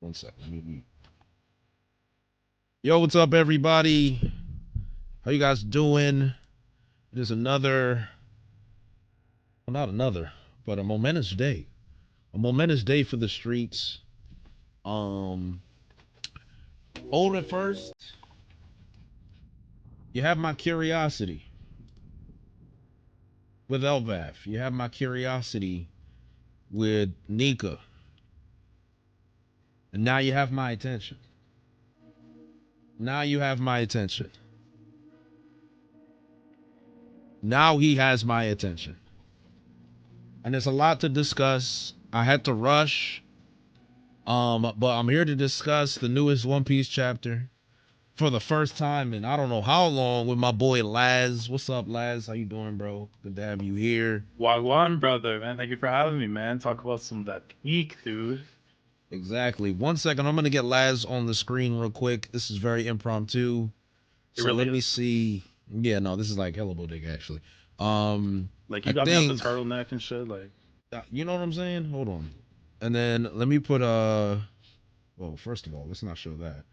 One second. Yo, what's up, everybody? How you guys doing? It is another, well, not another, but a momentous day. A momentous day for the streets. Um, Old at first, you have my curiosity with Elvath. You have my curiosity with Nika. And now you have my attention. Now you have my attention. Now he has my attention. And there's a lot to discuss. I had to rush. But I'm here to discuss the newest One Piece chapter for the first time in I don't know how long with my boy Laz. What's up, Laz? How you doing, bro? Good to have you here. Wagwan, brother, man. Thank you for having me, man. Talk about some of that peak, dude. Exactly. 1 second. I'm gonna get Laz on the screen real quick. This is very impromptu. So really let me is. see. Yeah, no, this is like hella bodega actually. Like, I you got me think up the turtleneck and shit. Like, you know what I'm saying? Hold on. And then let me put well, first of all, let's not show that.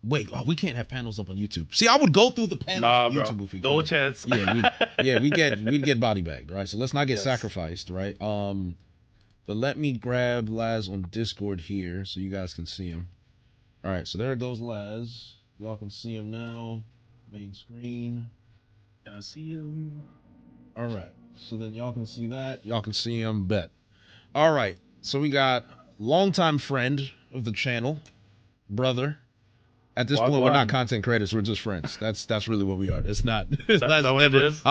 Wait, we can't have panels up on YouTube. See, I would go through the panels nah, on bro. YouTube if we No could. chance. Yeah, we'd get body bagged, right? So let's not get Yes. sacrificed, right? But let me grab Laz on Discord here so you guys can see him. All right, so there goes Laz. Y'all can see him now. Main screen. Can I see you? All right, so then y'all can see that. Y'all can see him. Bet. All right, so we got longtime friend of the channel, brother. At this point, we're not Wagwan. content creators. We're just friends. That's really what we are. It's not. Is that what it is?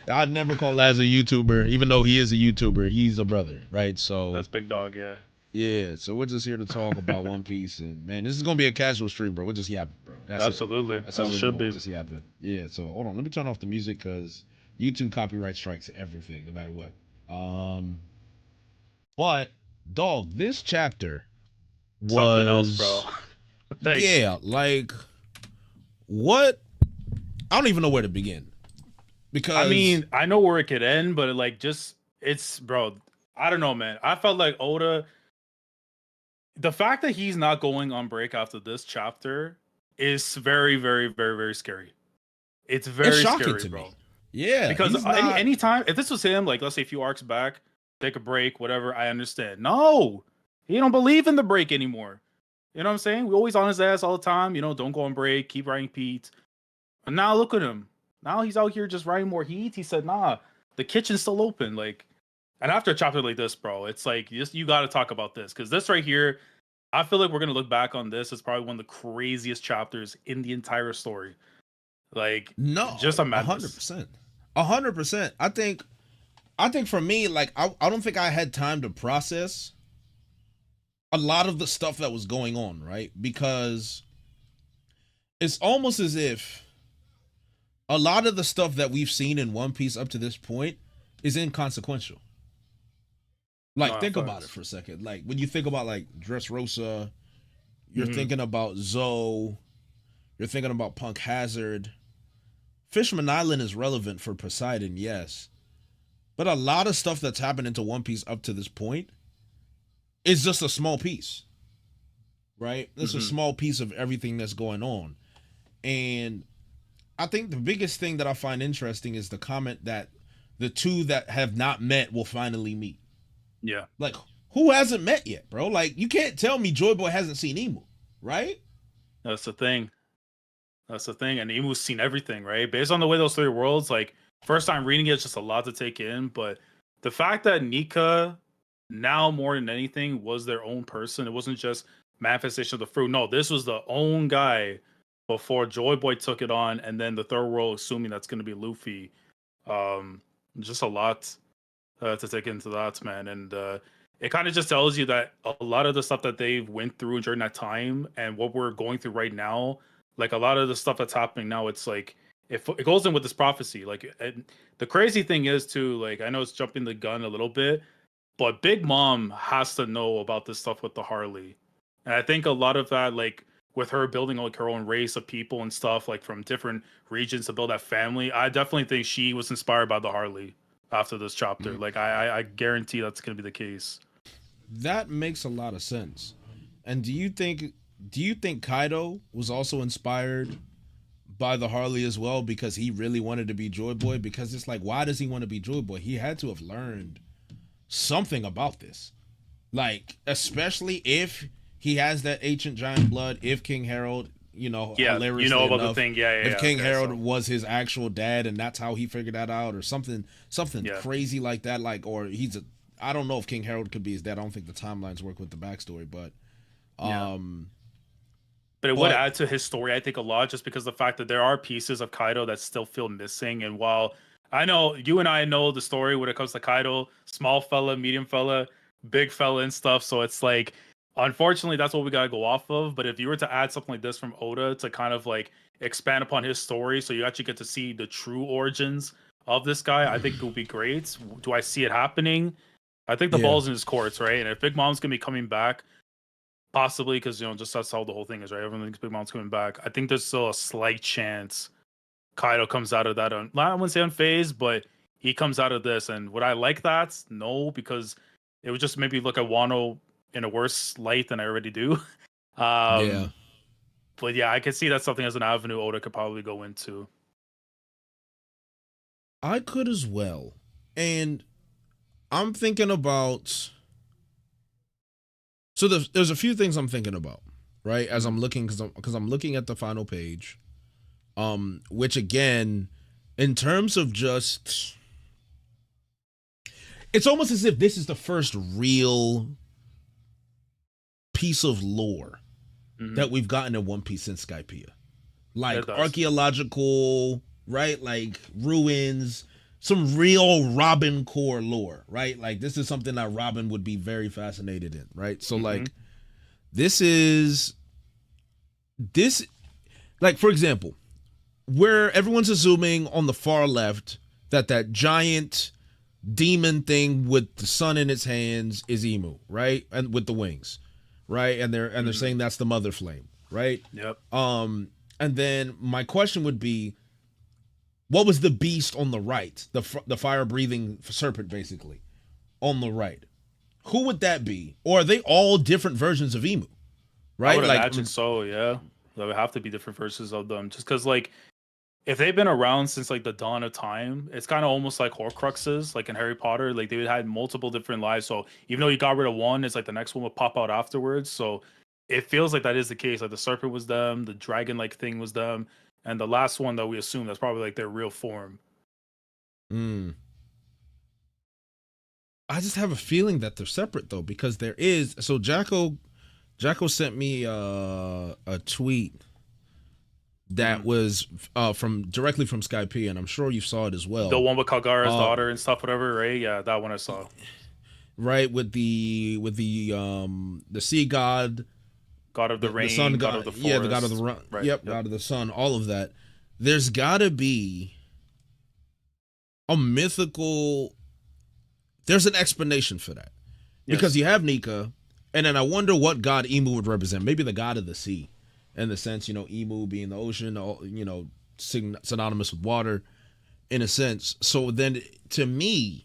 I'd never call Laz a YouTuber, even though he is a YouTuber. He's a brother, right? So That's big dog, yeah. yeah. So we're just here to talk about One Piece, and man, this is gonna be a casual stream, bro. We're just yapping, bro. That's Absolutely. it. That's That all we're should doing. be. Just yapping. Yeah. So hold on. Let me turn off the music because YouTube copyright strikes everything, no matter what. But dog, this chapter Something else, bro. was Like, yeah, like what? I don't even know where to begin because I mean, I know where it could end, but it's, bro. I don't know, man. I felt like Oda. The fact that he's not going on break after this chapter is very, very, very, very scary. It's it's very shocking scary, to bro. me. Yeah, Because he's not. any time, if this was him, like let's say a few arcs back, take a break, whatever, I understand. No, he don't believe in the break anymore. You know what I'm saying? We always on his ass all the time. You know, don't go on break, keep writing Pete. And now look at him. Now he's out here just writing more heat. He said, "Nah, the kitchen's still open." Like, and after a chapter like this, bro, it's like you got to talk about this because this right here, I feel like we're gonna look back on this as probably one of the craziest chapters in the entire story. Like, No, just a madness. 100%, 100%. I think for me, like I don't think I had time to process a lot of the stuff that was going on, right? Because it's almost as if a lot of the stuff that we've seen in One Piece up to this point is inconsequential. Like, No, think about it facts. for a second. Like, when you think about like Dressrosa, you're Mhm. thinking about Zoe, you're thinking about Punk Hazard. Fishman Island is relevant for Poseidon, yes. But a lot of stuff that's happened into One Piece up to this point is just a small piece, right? It's a Mhm. small piece of everything that's going on. And I think the biggest thing that I find interesting is the comment that the two that have not met will finally meet. Yeah. Like, who hasn't met yet, bro? Like, you can't tell me Joy Boy hasn't seen Imu, right? That's the thing. That's the thing. And Imu's seen everything, right? Based on the way those three worlds, like first time reading it's just a lot to take in. But the fact that Nika now more than anything was their own person. It wasn't just manifestation of the fruit. No, this was the own guy before Joy Boy took it on, and then the third world assuming that's gonna be Luffy. Um just a lot to take into that, man. And it kind of just tells you that a lot of the stuff that they went through during that time and what we're going through right now, like a lot of the stuff that's happening now, it's like it goes in with this prophecy. Like, and the crazy thing is too, like I know it's jumping the gun a little bit, but Big Mom has to know about this stuff with the Harley, and I think a lot of that, like with her building like her own race of people and stuff, like from different regions to build that family, I definitely think she was inspired by the Harley after this chapter. Mm. Like I guarantee that's gonna be the case. That makes a lot of sense. And do you think Kaido was also inspired by the Harley as well because he really wanted to be Joy Boy? Because it's like, why does he want to be Joy Boy? He had to have learned something about this. Like, especially if he has that ancient giant blood, if King Harold, Yeah, you hilariously know about the enough, thing. Yeah, yeah, if yeah. King Okay, Harold so was his actual dad and that's how he figured that out, or something yeah, crazy like that, like, or I don't know if King Harold could be his dad. I don't think the timelines work with the backstory, but yeah. um But it would but add to his story, I think, a lot, just because the fact that there are pieces of Kaido that still feel missing. And while I know you and I know the story when it comes to Kaido, small fella, medium fella, big fella, and stuff, so it's like, unfortunately, that's what we gotta go off of. But if you were to add something like this from Oda to kind of like expand upon his story, so you actually get to see the true origins of this guy, I think it would be great. Do I see it happening? I think the yeah. ball's in his courts, right? And if Big Mom's gonna be coming back, possibly because just that's how the whole thing is, right? Everyone thinks Big Mom's coming back. I think there's still a slight chance Kaido comes out of that. I wouldn't say unfazed, but he comes out of this. And would I like that? No, because it would just maybe look at Wano in a worse light than I already do. Yeah. um, but yeah, I could see that something as an avenue Oda could probably go into. I could as well. And I'm thinking about, so there's a few things I'm thinking about, right? As I'm looking, because I'm looking at the final page, which again, in terms of just, it's almost as if this is the first real piece of lore that we've gotten in One Piece since Skypiea. Like archaeological, right? Like ruins, some real Robin core lore, right? Like this is something that Robin would be very fascinated in, right? So like this is this like, for example, where everyone's assuming on the far left that giant demon thing with the sun in its hands is Imu, right? And with the wings, right? And they're saying that's the mother flame, right? Yep. And then my question would be, what was the beast on the right? The fire breathing serpent, basically, on the right. Who would that be? Or are they all different versions of Imu? Right? I would like, imagine so. Yeah, there would have to be different versions of them, just because like, if they've been around since like the dawn of time, it's kind of almost like Horcruxes, like in Harry Potter. Like they would had multiple different lives. So even though you got rid of one, it's like the next one would pop out afterwards. So it feels like that is the case. Like the serpent was them, the dragon like thing was them, and the last one that we assume that's probably like their real form. I just have a feeling that they're separate though, because there is, so Jacko sent me a tweet that was directly from Skypiea, and I'm sure you saw it as well. The one with Kagara's daughter and stuff, whatever, right? Yeah, that one I saw. Right, with the sea god, God of the rain, the sun god of the forest. yeah, the god of the run, right, yep, god of the sun, all of that. There's gotta be a mythical, there's an explanation for that. Because you have Nika, and then I wonder what god Imu would represent. Maybe the god of the sea, in the sense, Imu being the ocean, synonymous with water, in a sense. So then, to me,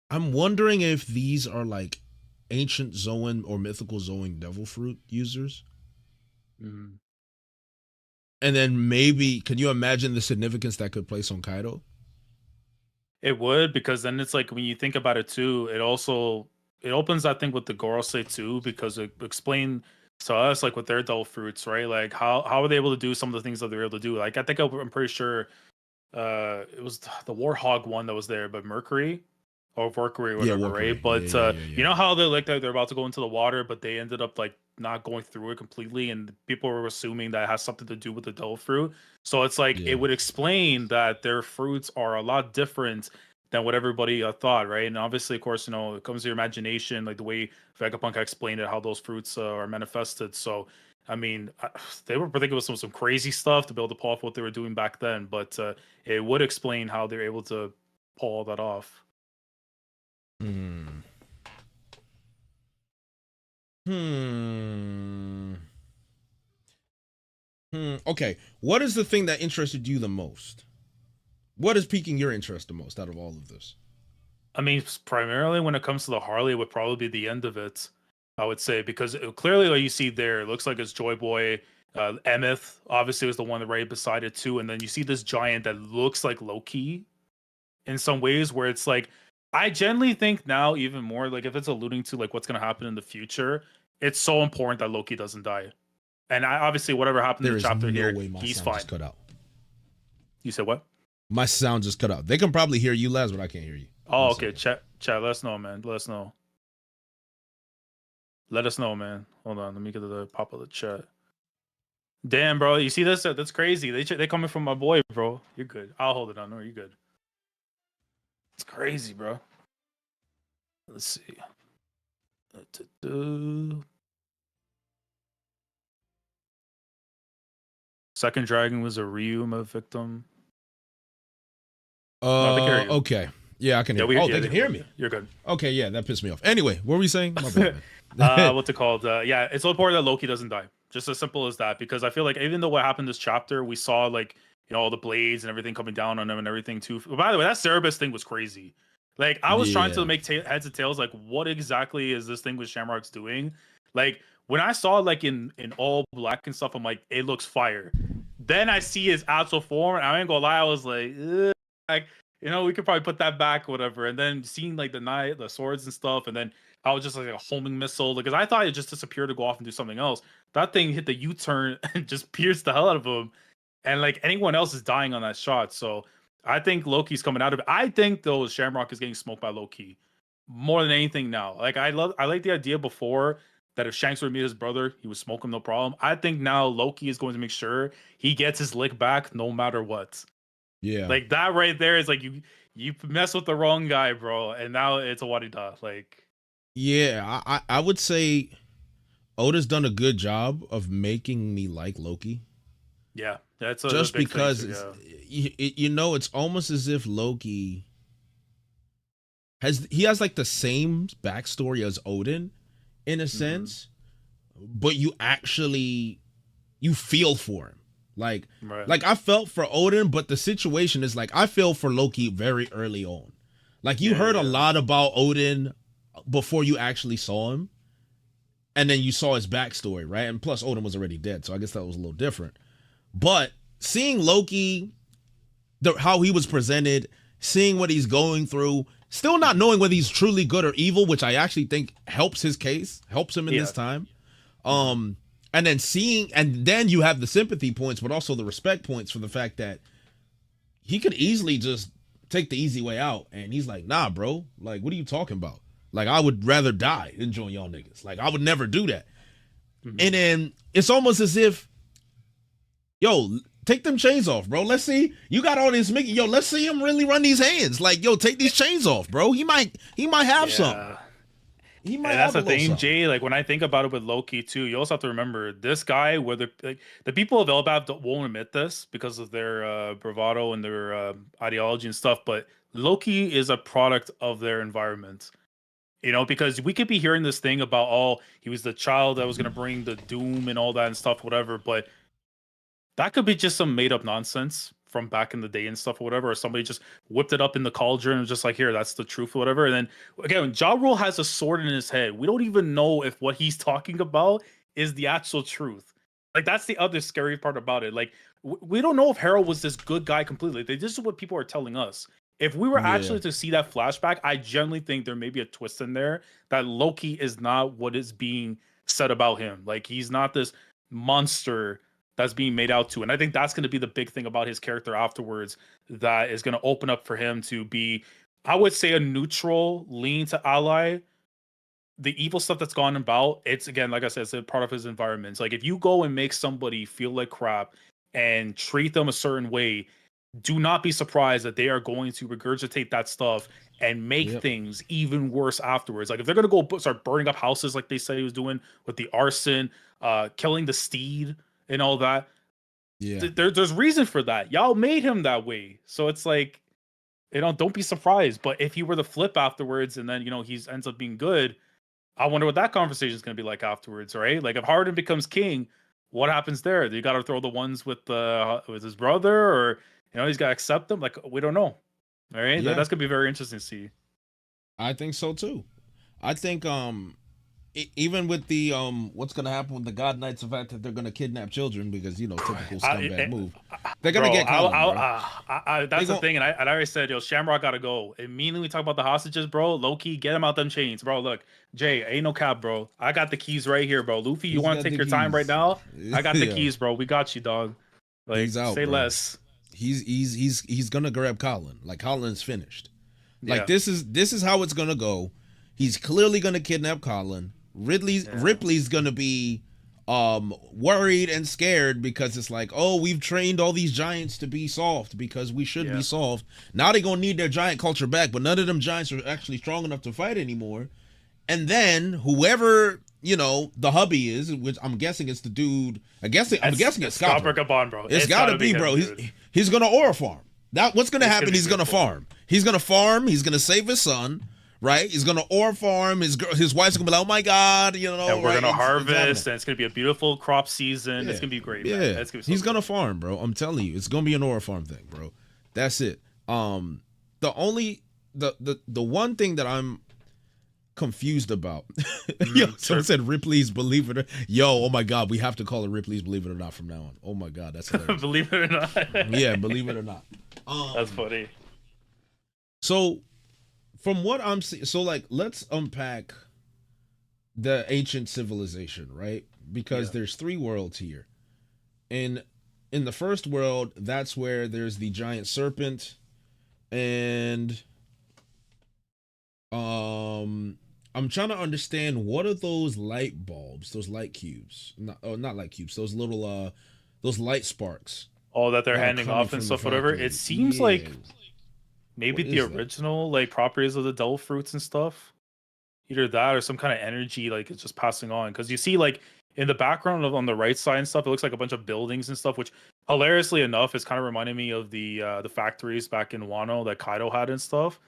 I'm wondering if these are like ancient Zoan or mythical Zoan devil fruit users. And then maybe, can you imagine the significance that could place on Kaido? It would, because then it's like when you think about it too, it opens that thing with the Gorosei too, because it explained to us like with their devil fruits, right? Like how are they able to do some of the things that they're able to do? Like I think I'm pretty sure it was the Warhog one that was there, but Mercury or Mercury or whatever, right? But you know how they're about to go into the water, but they ended up like not going through it completely, and people were assuming that it has something to do with the devil fruit. So it's like it would explain that their fruits are a lot different than what everybody thought, right? And obviously, of course, it comes to your imagination, like the way Vegapunk explained it, how those fruits are manifested. So, I mean, they were thinking of some crazy stuff to be able to pull off what they were doing back then, but it would explain how they're able to pull all that off. Okay, what is the thing that interested you the most? What is piquing your interest the most out of all of this? I mean, primarily when it comes to the Harley, it would probably be the end of it. I would say because clearly, what you see there, it looks like it's Joy Boy. Emeth obviously was the one right beside it too, and then you see this giant that looks like Loki in some ways, where it's like I generally think now even more like if it's alluding to like what's gonna happen in the future, it's so important that Loki doesn't die. And obviously, whatever happened in There the is chapter no here, way my he's sound fine. just cut out. You said what? My sound just cut out. They can probably hear you, Laz, but I can't hear you. Oh, One okay. second. Chat. Let us know, man. Let us know. Let us know, man. Hold on. Let me get to the pop of the chat. Damn, bro. You see this? That's crazy. They coming from my boy, bro. You're good. I'll hold it on. No, you're good. It's crazy, bro. Let's see. Second dragon was a Ryuma victim. No, I can hear you. Okay. Yeah, I can hear you. Oh, they can hear me. You're good. Okay, yeah, that pissed me off. Anyway, what were we saying? My bad, man. What's it called? Yeah, it's so important that Loki doesn't die. Just as simple as that. Because I feel like even though what happened this chapter, we saw like all the blades and everything coming down on him and everything too. By the way, that Cerebus thing was crazy. Like I was trying to make heads and tails. Like what exactly is this thing with Shamrock's doing? Like when I saw like in all black and stuff, I'm like, it looks fire. Then I see his actual form, and I ain't gonna lie, I was like, we could probably put that back, whatever. And then seeing like the swords and stuff, and then I was just like a homing missile because I thought it just disappeared to go off and do something else. That thing hit the U-turn and just pierced the hell out of him, and like anyone else is dying on that shot. So I think Loki's coming out of it. I think though Shamrock is getting smoked by Loki more than anything now. Like I like the idea before that if Shanks were to meet his brother, he would smoke him no problem. I think now Loki is going to make sure he gets his lick back no matter what. Yeah. Like that right there is like you mess with the wrong guy, bro, and now it's a wadida. Like yeah, I would say Oda's done a good job of making me like Loki. Yeah, that's just because it's almost as if Loki has like the same backstory as Odin in a sense, but you feel for him. Like I felt for Odin, but the situation is like I feel for Loki very early on. Like you heard a lot about Odin before you actually saw him, and then you saw his backstory, right? And plus Odin was already dead, so I guess that was a little different. But seeing Loki, how he was presented, seeing what he's going through, still not knowing whether he's truly good or evil, which I actually think helps his case, helps him in this time. And then you have the sympathy points, but also the respect points for the fact that he could easily just take the easy way out. And he's like, nah, bro, like, what are you talking about? Like, I would rather die than join y'all niggas. Like, I would never do that. And then it's almost as if, yo, take them chains off, bro. Let's see. You got all this Mickey. Yo, let's see him really run these hands. Like, yo, take these chains off, bro. He might have something. He might have that's the thing, something. Jay. Like when I think about it with Loki too, you also have to remember this guy. Whether like the people of Elbaf won't admit this because of their bravado and their ideology and stuff, but Loki is a product of their environment. Because we could be hearing this thing about he was the child that was going to bring the doom and all that and stuff, whatever, but that could be just some made up nonsense from back in the day and stuff or whatever, or somebody just whipped it up in the cauldron and was just like, here, that's the truth or whatever. And then again, Ja Rule has a sword in his head. We don't even know if what he's talking about is the actual truth. Like that's the other scary part about it. Like we don't know if Harold was this good guy completely. This is what people are telling us. If we were actually to see that flashback, I genuinely think there may be a twist in there that Loki is not what is being said about him. Like he's not this monster that's being made out to. And I think that's going to be the big thing about his character afterwards that is going to open up for him to be, I would say, a neutral lean to ally. The evil stuff that's gone about, it's again, like I said, it's a part of his environment. It's like if you go and make somebody feel like crap and treat them a certain way, do not be surprised that they are going to regurgitate that stuff and make things even worse afterwards. Like if they're going to go start burning up houses like they said he was doing with the arson, killing the steed, and all that. There's reason for that. Y'all made him that way. So it's like, don't be surprised. But if he were to flip afterwards and then, he ends up being good, I wonder what that conversation is going to be like afterwards, right? Like if Harden becomes king, what happens there? Do you got to throw the ones with his brother or, he's got to accept them? Like, we don't know. All right. That's going to be very interesting to see. I think so too. I think even with the what's gonna happen with the God Knights, the fact that they're gonna kidnap children because typical scumbag move, they're gonna Bro, get Colin, bro. They that's the going thing, and I already said, yo, Shamrock gotta go. Immediately we talk about the hostages, bro. Loki, get him out them chains, bro. Look, Jay, ain't no cap, bro. I got the keys right here, bro. Luffy, you he's want to got take the your time right keys. now? I got the Yeah, keys, bro. We got you, dog. he's Like, out, say bro. less. He's gonna grab Colin. Like Colin's finished. Like Yeah, this is how it's gonna go. He's clearly gonna kidnap Colin. yeah, Ripley's gonna be worried and scared because it's like, oh, we've trained all these giants to be soft because we should be yeah. soft. Now they're gonna need their giant culture back, but none of them giants are actually strong enough to fight anymore. And then whoever, the hubby is, which I'm guessing it's the dude. I'm guessing it's Scott Scott. Bron, bro. It's It's gotta gotta be be, him, bro. He's dude. he's gonna aura farm. That what's gonna It's gonna happen? be He's gonna beautiful. farm. He's gonna farm. He's gonna save his son, right? He's gonna aura farm. His wife's gonna be like, oh my god, And we're right? gonna It's happening. harvest, and it's gonna be a beautiful crop season. It's Yeah, gonna be great, man. yeah. It's gonna be so He's good. gonna farm, bro. I'm telling you, it's gonna be an aura farm thing, bro. That's it. The only the one thing that I'm confused about. Yo, Sure. someone said Ripley's Believe It or Yo, oh my god, we have to call it Ripley's Believe It or Not from now on. Oh my god, that's hilarious. Believe it or not. Yeah, believe it or not. That's funny. So from what I'm seeing, so like let's unpack the ancient civilization, right? Because Yeah. there's three worlds here. In the first world, that's where there's the giant serpent and I'm trying to understand what are those light bulbs, those light cubes. Not light cubes, those light sparks All that they're that are handing coming off and from the stuff, whatever. It factory. seems Yeah. like maybe What the is that? original like properties of the devil fruits and stuff. Either that or some kind of energy like it's just passing on. Because you see like in the background of on the right side and stuff, it looks like a bunch of buildings and stuff, which hilariously enough is kind of reminding me of the factories back in Wano that Kaido had and stuff.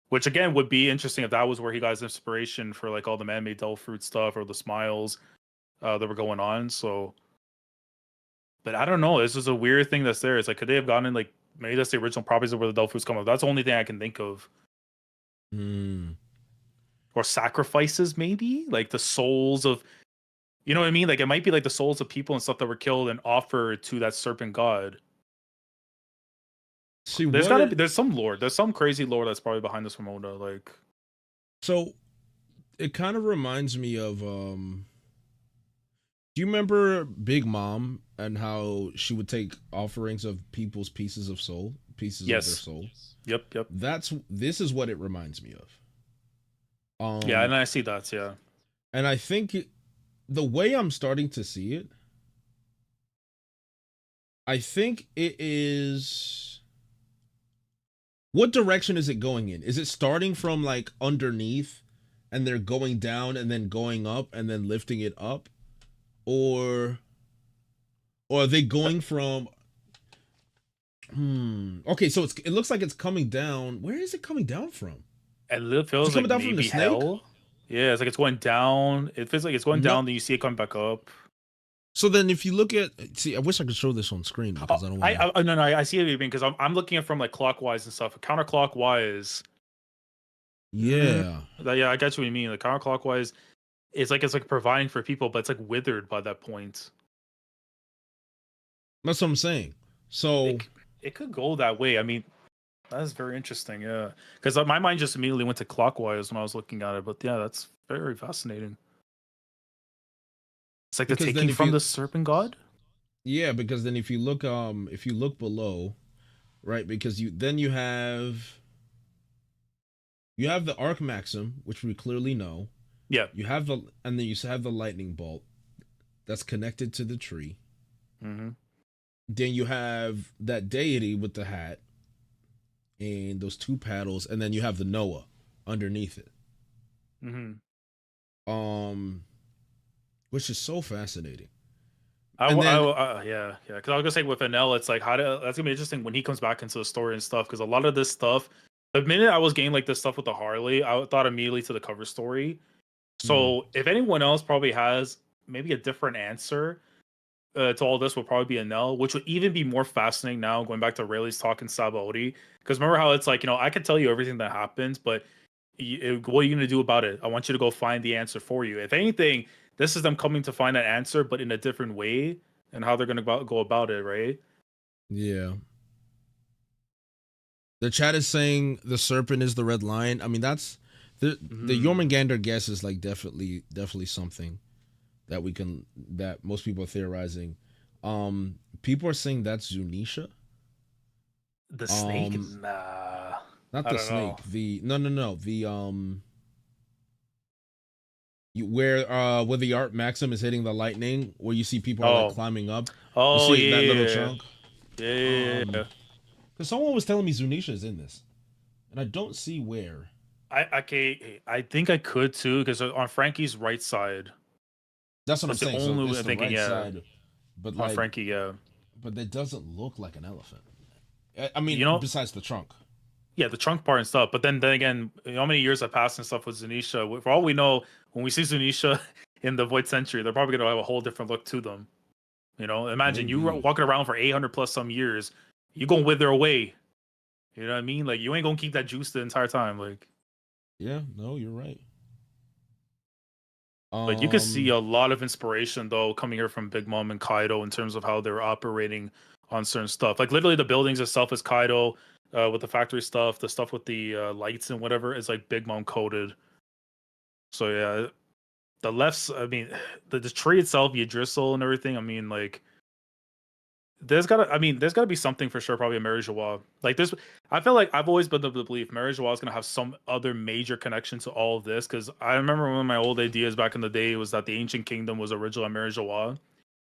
Which again would be interesting if that was where he got his inspiration for like all the man-made devil fruit stuff or the smiles that were going on. So, but I don't know. This is a weird thing that's there. It's like could they have gotten in like maybe that's the original properties of where the devil fruits come up. That's the only thing I can think of. Hmm. Or sacrifices, maybe like the souls of, you know what I mean? Like it might be like the souls of people and stuff that were killed and offered to that serpent god. See There's what gotta it be there's some lore. There's some crazy lore that's probably behind this from Oda. Like so it kind of reminds me of do you remember Big Mom and how she would take offerings of people's pieces of their yes, soul? yep. This is what it reminds me of. Yeah, Um and I see that. Yeah. and I think the way I'm starting to see it, I think it is what direction is it going in? Is it starting from like underneath and they're going down and then going up and then lifting it up? Or are they going from okay, so it looks like it's coming down. Where is it coming down from? And it Is it feels coming like down from the maybe snake? hell. Yeah, it's like it's going down. It feels like it's going No. down, then you see it coming back up. So then if you look at I wish I could show this on screen because I don't want to. No, I see what you mean because I'm looking at it from like clockwise and stuff. Counterclockwise. Yeah. Yeah, I got you what you mean. Like counterclockwise, it's like providing for people, but it's like withered by that point. That's what I'm saying. So It could go that way. I mean, that is very interesting. Yeah, because my mind just immediately went to clockwise when I was looking at it. But yeah, that's very fascinating. It's like the because then taking if from you the serpent god. yeah, because then if you look below, right? Because you have the arc maxim, which we clearly know. Yeah. And then you have the lightning bolt that's connected to the tree. Mm-hmm. Then you have that deity with the hat and those two paddles, and then you have the Noah underneath it. Mm-hmm. Which is so fascinating. Yeah. Because I was gonna say with Anel, it's like that's gonna be interesting when he comes back into the story and stuff. Because a lot of this stuff, the minute I was getting like this stuff with the Harley, I thought immediately to the cover story. So if anyone else probably has maybe a different answer to all this, would probably be Anel, which would even be more fascinating now. Going back to Rayleigh's talk in Sabaody, because remember how it's like I could tell you everything that happens, but what are you gonna do about it? I want you to go find the answer for you. If anything, this is them coming to find that answer, but in a different way, and how they're gonna go about it, right? Yeah. The chat is saying the serpent is the red lion. I mean, that's the Jormungandr guess is like definitely something that most people are theorizing. People are saying that's Zunisha. The snake? Nah. Not the snake. The no. The where the art maxim is hitting the lightning, where you see people are like climbing up. Oh, you see that little chunk. Yeah. Because someone was telling me Zunisha is in this, and I don't see where. I think I could too, because on Frankie's right side. That's what I'm saying. So it's the right side, but on like Frankie, yeah. But that doesn't look like an elephant. I mean, besides the trunk. Yeah, the trunk part and stuff. But then again, how many years have passed and stuff with Zunisha? For all we know, when we see Zunisha in the Void Century, they're probably gonna have a whole different look to them. Imagine you walking around for 800 plus some years, you gonna wither away. You know what I mean? Like, you ain't gonna keep that juice the entire time. Like, yeah, no, you're right. Like, you can see a lot of inspiration though coming here from Big Mom and Kaido in terms of how they're operating on certain stuff. Like, literally the buildings itself is Kaido, with the factory stuff, the stuff with the lights and whatever is like Big Mom coded. So yeah, the lefts. I mean, the tree itself, Yggdrasil and everything. I mean, like, there's gotta be something for sure. Probably a Mary Joie. Like this, I feel like I've always been of the belief Mary Joie is gonna have some other major connection to all of this. Because I remember one of my old ideas back in the day was that the Ancient Kingdom was originally Mary Joie.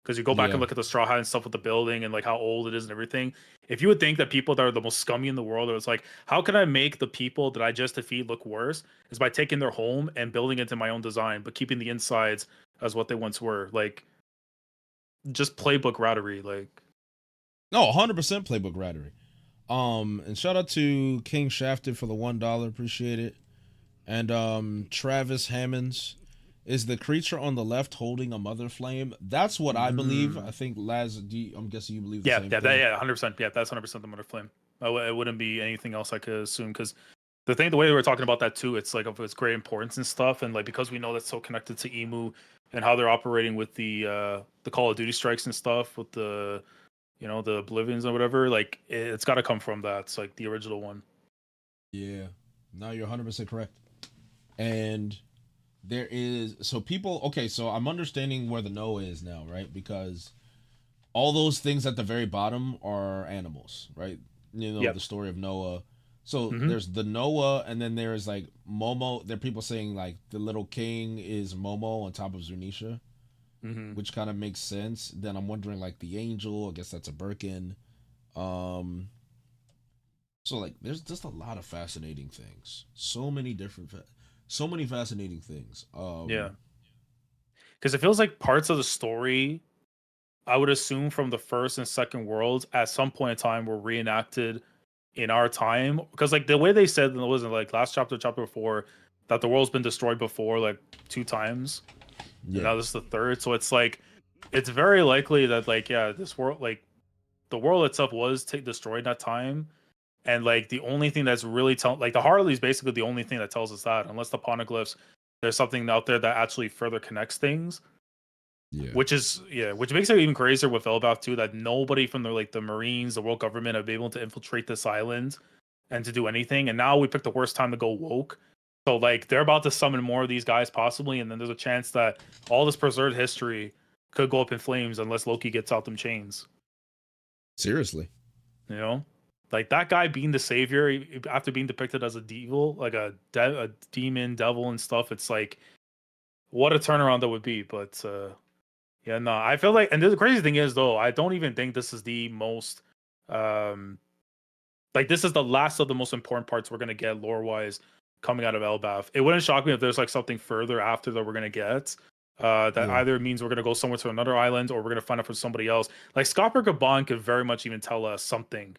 Because you go back and look at the Straw Hat and stuff with the building and like how old it is and everything. If you would think that people that are the most scummy in the world, it's like, how can I make the people that I just defeat look worse? Is by taking their home and building it to my own design, but keeping the insides as what they once were. Like, just playbook rattery. Like, no, 100% playbook rattery. And shout out to King Shafted for the $1, appreciate it. And Travis Hammonds. Is the creature on the left holding a mother flame? That's what I believe. I think Laz, I'm guessing you believe the same thing. Yeah, 100%. Yeah, that's 100% the mother flame. It wouldn't be anything else I could assume, because the way we were talking about that too, it's like of its great importance and stuff, and like because we know that's so connected to Imu and how they're operating with the Call of Duty strikes and stuff with the the Oblivions or whatever. Like, it's got to come from that. It's like the original one. Yeah, no, you're 100% correct. And there is so I'm understanding where the Noah is now, right? Because all those things at the very bottom are animals, right? The story of Noah. So there's the Noah, and then there's like Momo. There are people saying like the little king is Momo on top of Zunisha, which kind of makes sense. Then I'm wondering like the angel. I guess that's a Birkin. So like there's just a lot of fascinating things. So many fascinating things. Yeah, because it feels like parts of the story, I would assume, from the first and second worlds at some point in time were reenacted in our time. Because like the way they said, it wasn't like last chapter 4, that the world's been destroyed before like 2 times. Yeah. Now this is the 3rd, so it's like it's very likely that like this world, like the world itself was destroyed that time. And like the only thing that's really like the Harley is basically the only thing that tells us that, unless the poneglyphs, there's something out there that actually further connects things. Yeah. Which makes it even crazier with Elbaf too, that nobody from the Marines, the world government, have been able to infiltrate this island and to do anything. And now we picked the worst time to go woke. So like they're about to summon more of these guys possibly, and then there's a chance that all this preserved history could go up in flames unless Loki gets out them chains. Seriously. Like that guy being the savior after being depicted as a devil, like a demon, devil and stuff. It's like, what a turnaround that would be. But yeah, no, I feel like, and the crazy thing is though, I don't even think this is the most, like this is the last of the most important parts we're gonna get lore wise coming out of Elbaf. It wouldn't shock me if there's like something further after that we're gonna get. That either means we're gonna go somewhere to another island, or we're gonna find out from somebody else. Like Scopper Gabon could very much even tell us something.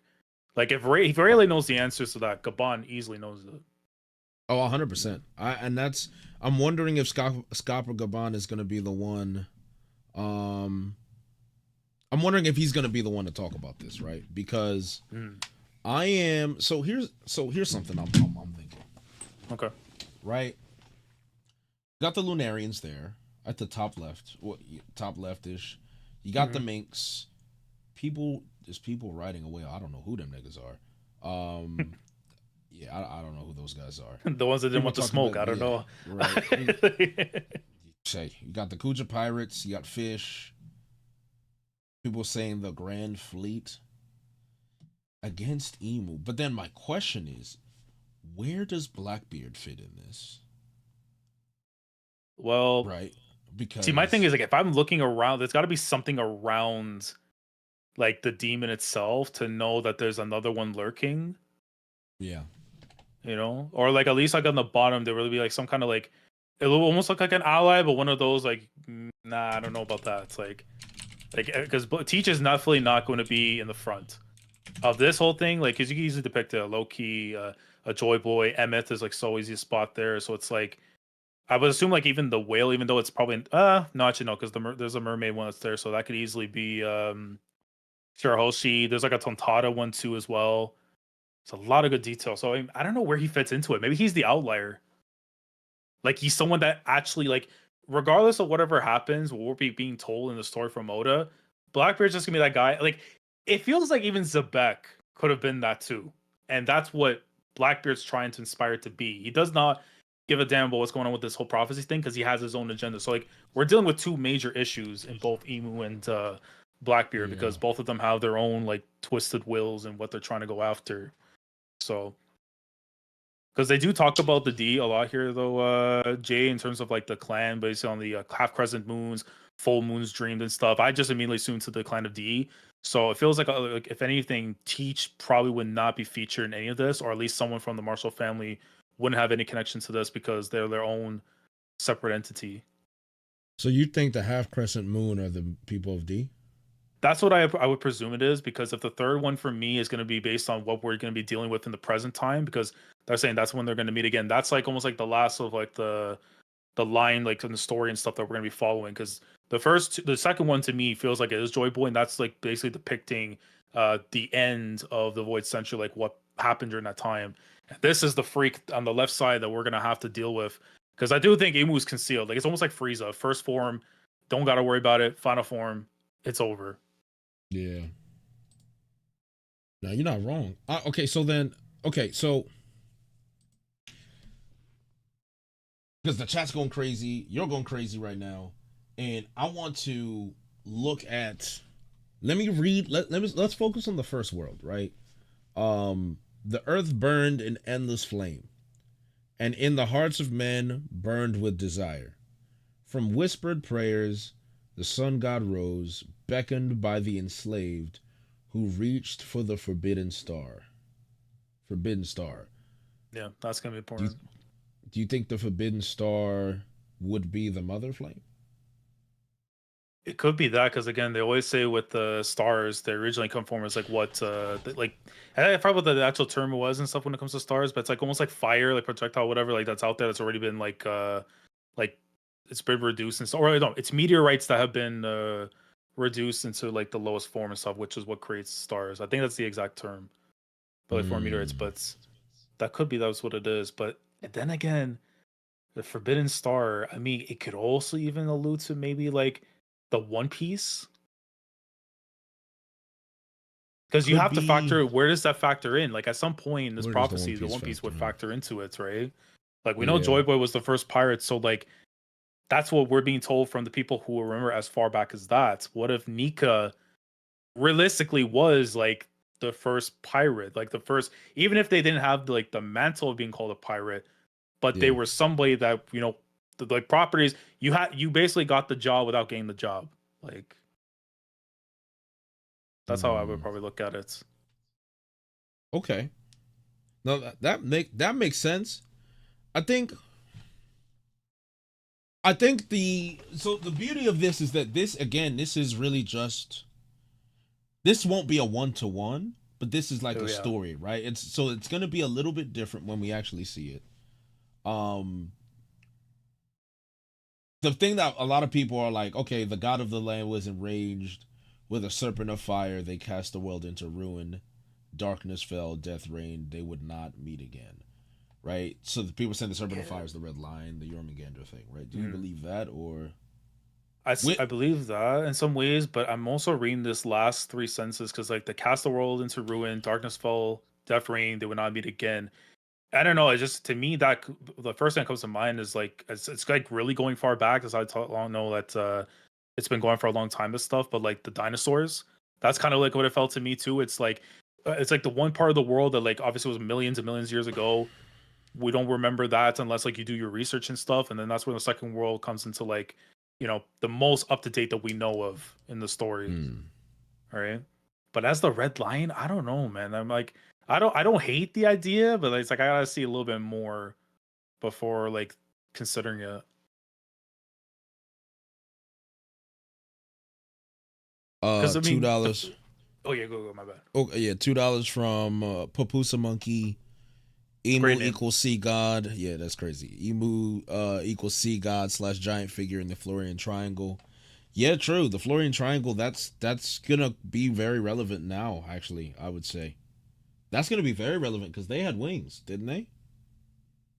Like if Rayleigh knows the answers to that, Gabon easily knows it. Oh, 100%. I'm wondering if Scopper Gabon is going to be the one. I'm wondering if he's going to be the one to talk about this, right? Because I am. So here's something I'm thinking. Okay. right? Got the Lunarians there at the top left, top leftish. You got the minks. There's people riding away. I don't know who them niggas are. Yeah, I don't know who those guys are. The ones that didn't want to smoke. I don't know. Right. Say you got the Kuja pirates. You got fish. People saying the Grand Fleet against Imu. But then my question is, where does Blackbeard fit in this? Well, right. Because see, my thing is like if I'm looking around, there's got to be something around like the demon itself to know that there's another one lurking. Yeah. You know, or like at least like on the bottom there will be like some kind of like it will almost look like an ally, but one of those like nah, I don't know about that. It's like because Teach is definitely not going to be in the front of this whole thing. Like, because you can easily depict a Loki, a Joy Boy, Emmett is like so easy a spot there. So it's like I would assume like even the whale, even though it's probably no, actually no, because there's a mermaid one that's there, so that could easily be Shirahoshi. There's like a Tontada one too as well. It's a lot of good detail. So I don't know where he fits into it. Maybe he's the outlier. Like he's someone that actually like, regardless of whatever happens, what we're being told in the story from Oda, Blackbeard's just gonna be that guy. Like it feels like even Zebek could have been that too, and that's what Blackbeard's trying to inspire to be. He does not give a damn about what's going on with this whole prophecy thing because he has his own agenda. So like we're dealing with two major issues in both Imu and Blackbeard because both of them have their own like twisted wills and what they're trying to go after. So, because they do talk about the D a lot here, though, Jay, in terms of like the clan, based on the half crescent moons, full moons dreamed and stuff. I just immediately assumed to the clan of D. So it feels like if anything, Teach probably would not be featured in any of this, or at least someone from the Marshall family wouldn't have any connection to this because they're their own separate entity. So you think the half crescent moon are the people of D? That's what I would presume it is, because if the third one for me is going to be based on what we're going to be dealing with in the present time, because they're saying that's when they're going to meet again. That's like almost like the last of like the line like in the story and stuff that we're going to be following. Because the second one to me feels like it is Joy Boy, and that's like basically depicting the end of the Void Century, like what happened during that time. And this is the freak on the left side that we're going to have to deal with, because I do think Imu's concealed. Like it's almost like Frieza, first form, don't got to worry about it. Final form, it's over. Yeah. No, you're not wrong. So because the chat's going crazy, you're going crazy right now, and I want to look at. Let me read. Let's focus on the first world, right? The earth burned in endless flame, and in the hearts of men burned with desire. From whispered prayers, the sun god rose, beckoned by the enslaved, who reached for the forbidden star. Forbidden star. Yeah, that's gonna be important. Do you think the forbidden star would be the mother flame? It could be that, because again, they always say with the stars, they originally come from as like what, like I forgot what the actual term was and stuff when it comes to stars, but it's like almost like fire, like projectile, whatever, like that's out there that's already been like it's been reduced and stuff. Or no, it's meteorites that have been reduced into like the lowest form and stuff, which is what creates stars. I think that's the exact term, but like for meteorites, but that could be that's what it is. But then again, the forbidden star, I mean, it could also even allude to maybe like the One Piece, because you have to factor, where does that factor in? Like at some point in this prophecy, the One Piece would factor into it, right? Like we know Joy Boy was the first pirate, so like that's what we're being told from the people who remember as far back as that. What if Nika realistically was like the first pirate, like the first, even if they didn't have like the mantle of being called a pirate, but they were somebody that, you know, like properties, you basically got the job without getting the job. Like that's how I would probably look at it. Okay. No, that makes sense. I think the beauty of this is that this is really just, this won't be a 1-to-1, but this is like a story, right? It's going to be a little bit different when we actually see it. The thing that a lot of people are like, okay, the god of the land was enraged with a serpent of fire. They cast the world into ruin. Darkness fell, death reigned. They would not meet again. right? So the people saying the Serpent of Fire is the Red Line, the Jormungandr thing, right? Do you believe that, or I believe that in some ways, but I'm also reading this last three sentences because like the cast the world into ruin, darkness fell, death reigned, they would not meet again. I don't know. It's just to me that the first thing that comes to mind is like it's like really going far back, as I don't know that it's been going for a long time. This stuff, but like the dinosaurs, that's kind of like what it felt to me too. It's like the one part of the world that like obviously was millions and millions of years ago. We don't remember that unless like you do your research and stuff, and then that's when the second world comes into like the most up to date that we know of in the story. All right, but as the Red Lion, I don't know, man. I'm like I don't hate the idea, but it's like I gotta see a little bit more before like considering it. Because I $2? mean, oh yeah, go my bad. Oh yeah, $2 from Papusa Monkey. Great Emu name. equals sea god. Yeah, that's crazy. Emu equals sea god / giant figure in the Florian Triangle. Yeah, true. The Florian Triangle, that's gonna be very relevant now, actually, I would say. That's gonna be very relevant because they had wings, didn't they?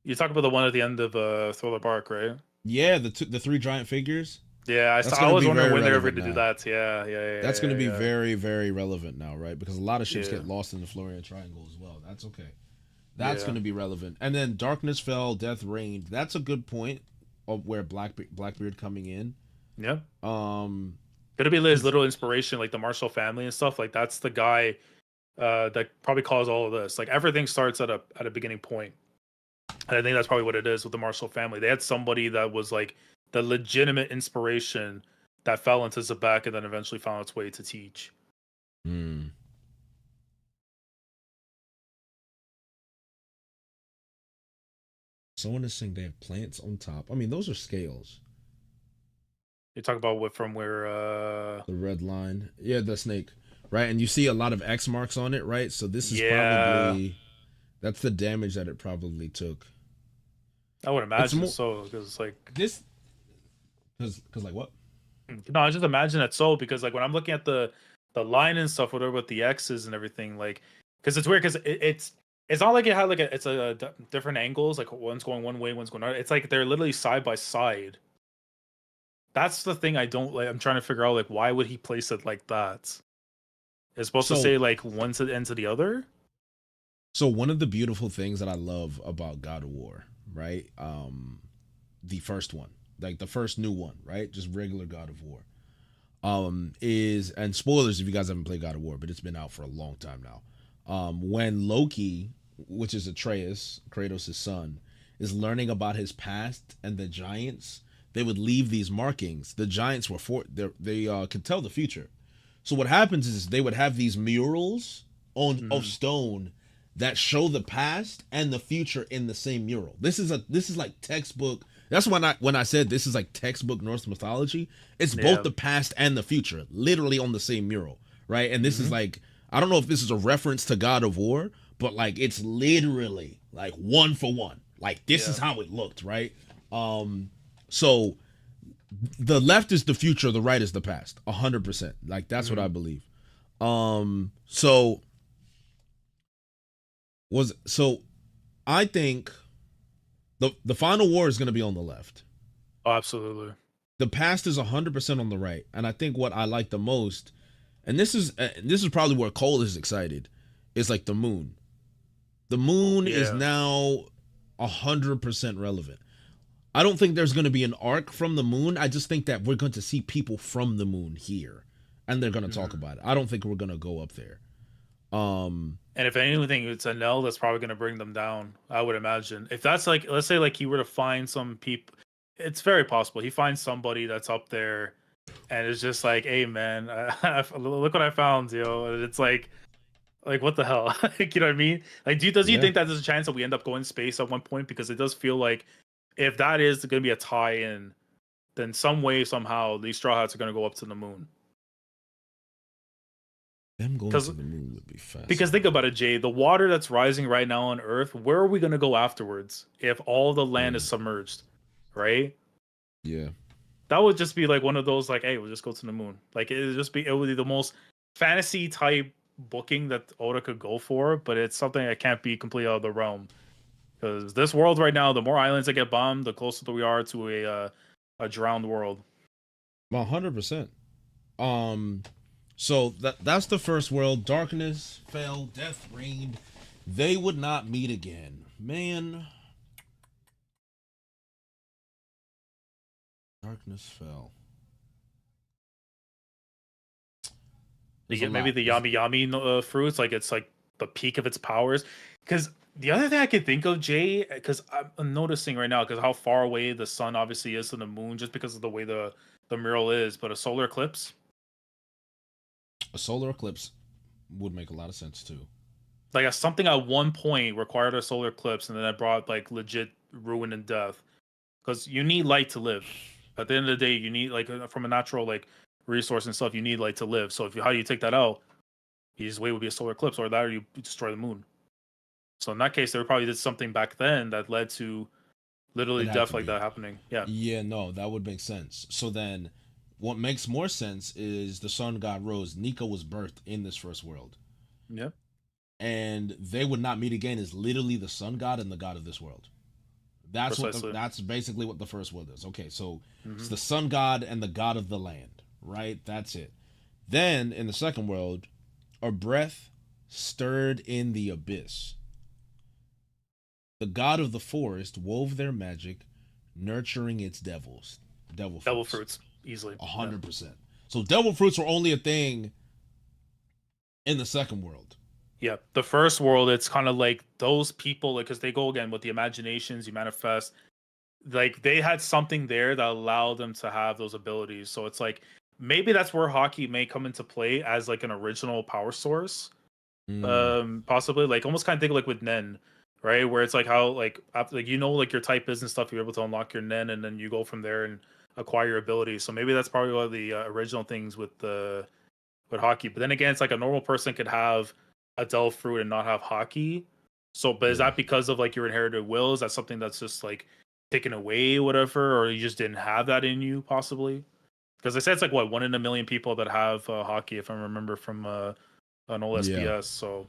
You talk about the one at the end of Thriller Bark, right? Yeah, the three giant figures. Yeah, That's I gonna was be wondering very when they were going relevant to do now. that. That's gonna be Yeah. very, very relevant now, right? Because a lot of ships Yeah. get lost in the Florian Triangle as well. That's okay. That's Yeah. going to be relevant. And then Darkness Fell, Death Reigned. That's a good point of where Blackbeard coming in. Yeah. Um, Gonna be his little inspiration, like the Marshall family and stuff. Like that's the guy that probably caused all of this. Like everything starts at a beginning point. And I think that's probably what it is with the Marshall family. They had somebody that was like the legitimate inspiration that fell into Zabak and then eventually found its way to Teach. hmm. Someone is saying they have plants on top. I mean, those are scales. You talk about what from where The red line. Yeah, the snake. Right? And you see a lot of X marks on it, right? So this is yeah, probably that's the damage that it probably took. I would It's imagine more so because like this cuz like what? no, I just imagine it so because like when I'm looking at the line and stuff, whatever with the X's and everything, like because it's weird because it's not like it had like it's different angles, like one's going one way, one's going out. It's like they're literally side by side. That's the thing I don't like. I'm trying to figure out like why would he place it like that? It's supposed to So say like one to the end to the other. so one of the beautiful things that I love about God of War, right? The first one, like the first new one, right? Just regular God of War. Is and spoilers if you guys haven't played God of War, but it's been out for a long time now. When Loki, which is Atreus, Kratos' son, is learning about his past and the giants, they would leave these markings. The giants were they could tell the future. So what happens is they would have these murals on of stone that show the past and the future in the same mural. This is like textbook. That's when I said this is like textbook Norse mythology. It's Yeah. both the past and the future, literally on the same mural, right? And this is like I don't know if this is a reference to God of War, but like it's literally like one for one. Like this is how it looked, right? So the left is the future, the right is the past, 100%. Like that's what I believe. So I think the final war is going to be on the left. Oh, absolutely. The past is 100% on the right, and I think what I like the most, and this is probably where Cole is excited, is like the moon. The moon is now 100% relevant. I don't think there's going to be an arc from the moon. I just think that we're going to see people from the moon here, and they're going to talk about it. I don't think we're going to go up there. And if anything, it's a Nell that's probably going to bring them down. I would imagine. If that's like, let's say, like he were to find some people, it's very possible he finds somebody that's up there, and it's just like, "Hey, man, look what I found, yo!" And it's like what the hell? Like, you know what I mean? Like, does he Yeah. think that there's a chance that we end up going to space at one point? Because it does feel like if that is going to be a tie-in, then some way, somehow, these Straw Hats are going to go up to the moon. Them going to the moon would be fast. Because think about it, Jay. The water that's rising right now on Earth, where are we going to go afterwards if all the land is submerged? Right? Yeah. That would just be like one of those, like, hey, we'll just go to the moon. Like, it would be the most fantasy type booking that Oda could go for, but it's something that can't be completely out of the realm. Because this world right now, the more islands that get bombed, the closer that we are to a drowned world. 100%. So that's the first world. Darkness fell, death reigned. They would not meet again. Man. Darkness fell. You get maybe the yami yami fruits, like it's like the peak of its powers. Because the other thing I can think of, Jay, because I'm noticing right now, because how far away the sun obviously is from the moon, just because of the way the mural is, but a solar eclipse. A solar eclipse would make a lot of sense too. Like something at one point required a solar eclipse, and then that brought like legit ruin and death. Because you need light to live. At the end of the day, you need like from a natural like resource and stuff, you need light to live. So how do you take that out? The easiest way would be a solar eclipse, or that, or you destroy the moon. So in that case, they probably did something back then that led to literally death like that happening. Yeah. Yeah, no, that would make sense. So then, what makes more sense is the sun god rose. Nika was birthed in this first world. Yeah. And they would not meet again is literally the sun god and the god of this world. That's that's basically what the first world is. Okay, so it's the sun god and the god of the land, right? That's it. Then in the second world, a breath stirred in the abyss. The god of the forest wove their magic, nurturing its devils. Devil fruits, easily. 100%. So devil fruits were only a thing in the second world. Yeah, the first world, it's kind of like those people, like, because they go again with the imaginations, you manifest. Like they had something there that allowed them to have those abilities. So it's like maybe that's where hockey may come into play as like an original power source. Possibly, like almost kind of think like with Nen, right? Where it's like how like after, like like your type is and stuff, you're able to unlock your Nen, and then you go from there and acquire your abilities. So maybe that's probably one of the original things with hockey. But then again, it's like a normal person could have a Del fruit and not have hockey. So, but is that because of like your inherited will? Is that something that's just like taken away, whatever, or you just didn't have that in you, possibly? Because they said it's like what 1 in a million people that have hockey, if I remember from an old SBS. So,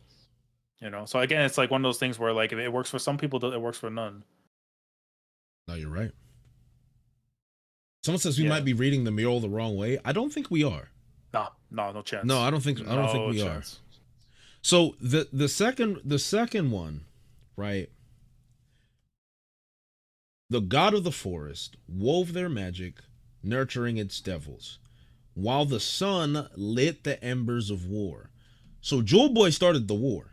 so again, it's like one of those things where like if it works for some people, it works for none. No, you're right. Someone says we might be reading the mural the wrong way. I don't think we are. No chance. No, I don't think we are. So the second one, right? The god of the forest wove their magic, nurturing its devils, while the sun lit the embers of war. So Jewel Boy started the war.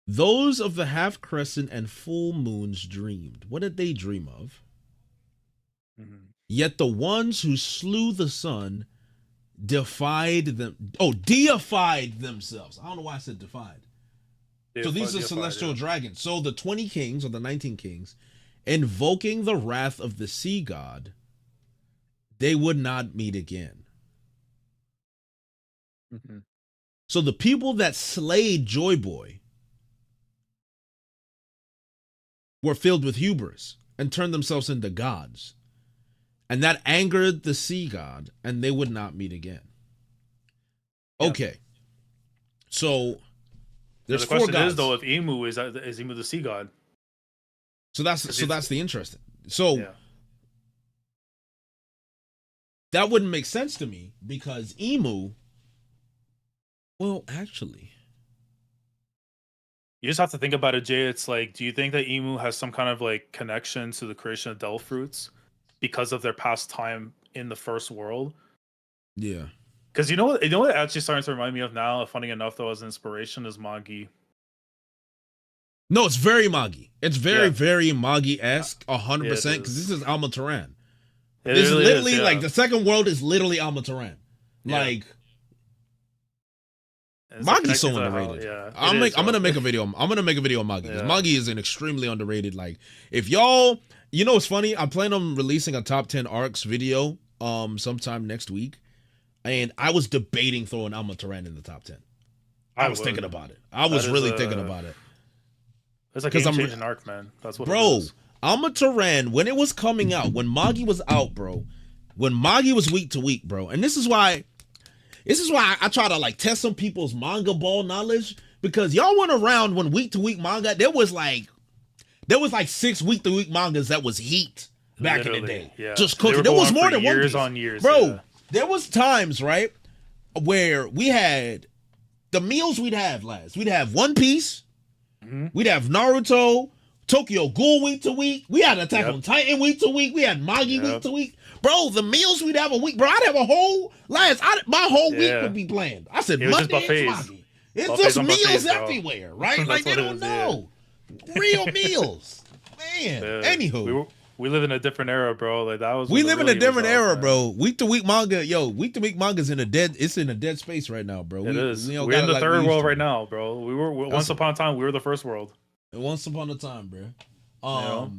Those of the half crescent and full moons dreamed. What did they dream of? Yet the ones who slew the sun deified themselves. I don't know why I said defied. So these are celestial dragons. So the 20 kings or the 19 kings, invoking the wrath of the sea god, they would not meet again. So the people that slayed Joy Boy were filled with hubris and turned themselves into gods. And that angered the sea god, and they would not meet again. Okay. So there's four gods. The question is though, if Imu is Imu the sea god. So that's the interesting. So that wouldn't make sense to me because Imu. Well, actually, you just have to think about it, Jay. It's like, do you think that Imu has some kind of like connection to the creation of Del fruits because of their past time in the first world? Yeah. Because you know what it actually starting to remind me of now, funny enough though, as an inspiration, is Magi. No, it's very Magi. It's very Magi-esque, 100%, because this is Almataran. This is literally like the second world is literally Almataran. Like Magi's so underrated. I'm gonna make a video. I'm gonna make a video on Magi. Magi is an extremely underrated. Like, if y'all, it's funny. I plan on releasing a top 10 arcs video sometime next week, and I was debating throwing Almataran in the top 10. I was thinking about it. I was really thinking about it. It's like game-changing arc, man. That's what. Bro, it is. Almataran, when it was coming out, when Magi was out, bro, when Magi was week to week, bro, and this is why I try to like test some people's manga ball knowledge, because y'all went around when week to week manga. There was like 6 week to week mangas that was heat back in the day. Yeah. Just cooking. There was more than one years piece. on years, bro. Yeah. There was times, right, where we had the meals we'd have last. We'd have One Piece. Mm-hmm. We'd have Naruto, Tokyo Ghoul week to week. We had Attack on Titan week to week. We had Magi week to week. Bro, the meals we'd have a week. Bro, I'd have a whole my whole week would be planned. I said Monday and Magi. It's buffets just meals everywhere, right? Like they don't know. Real meals. Man. Anywho. We live in a different era, bro. Like that was. We live in a different era, bro. Week to week manga, week to week manga's in a dead space right now, bro. It is. We're in the third world right now, bro. We were once upon a time. We were the first world. Once upon a time, bro.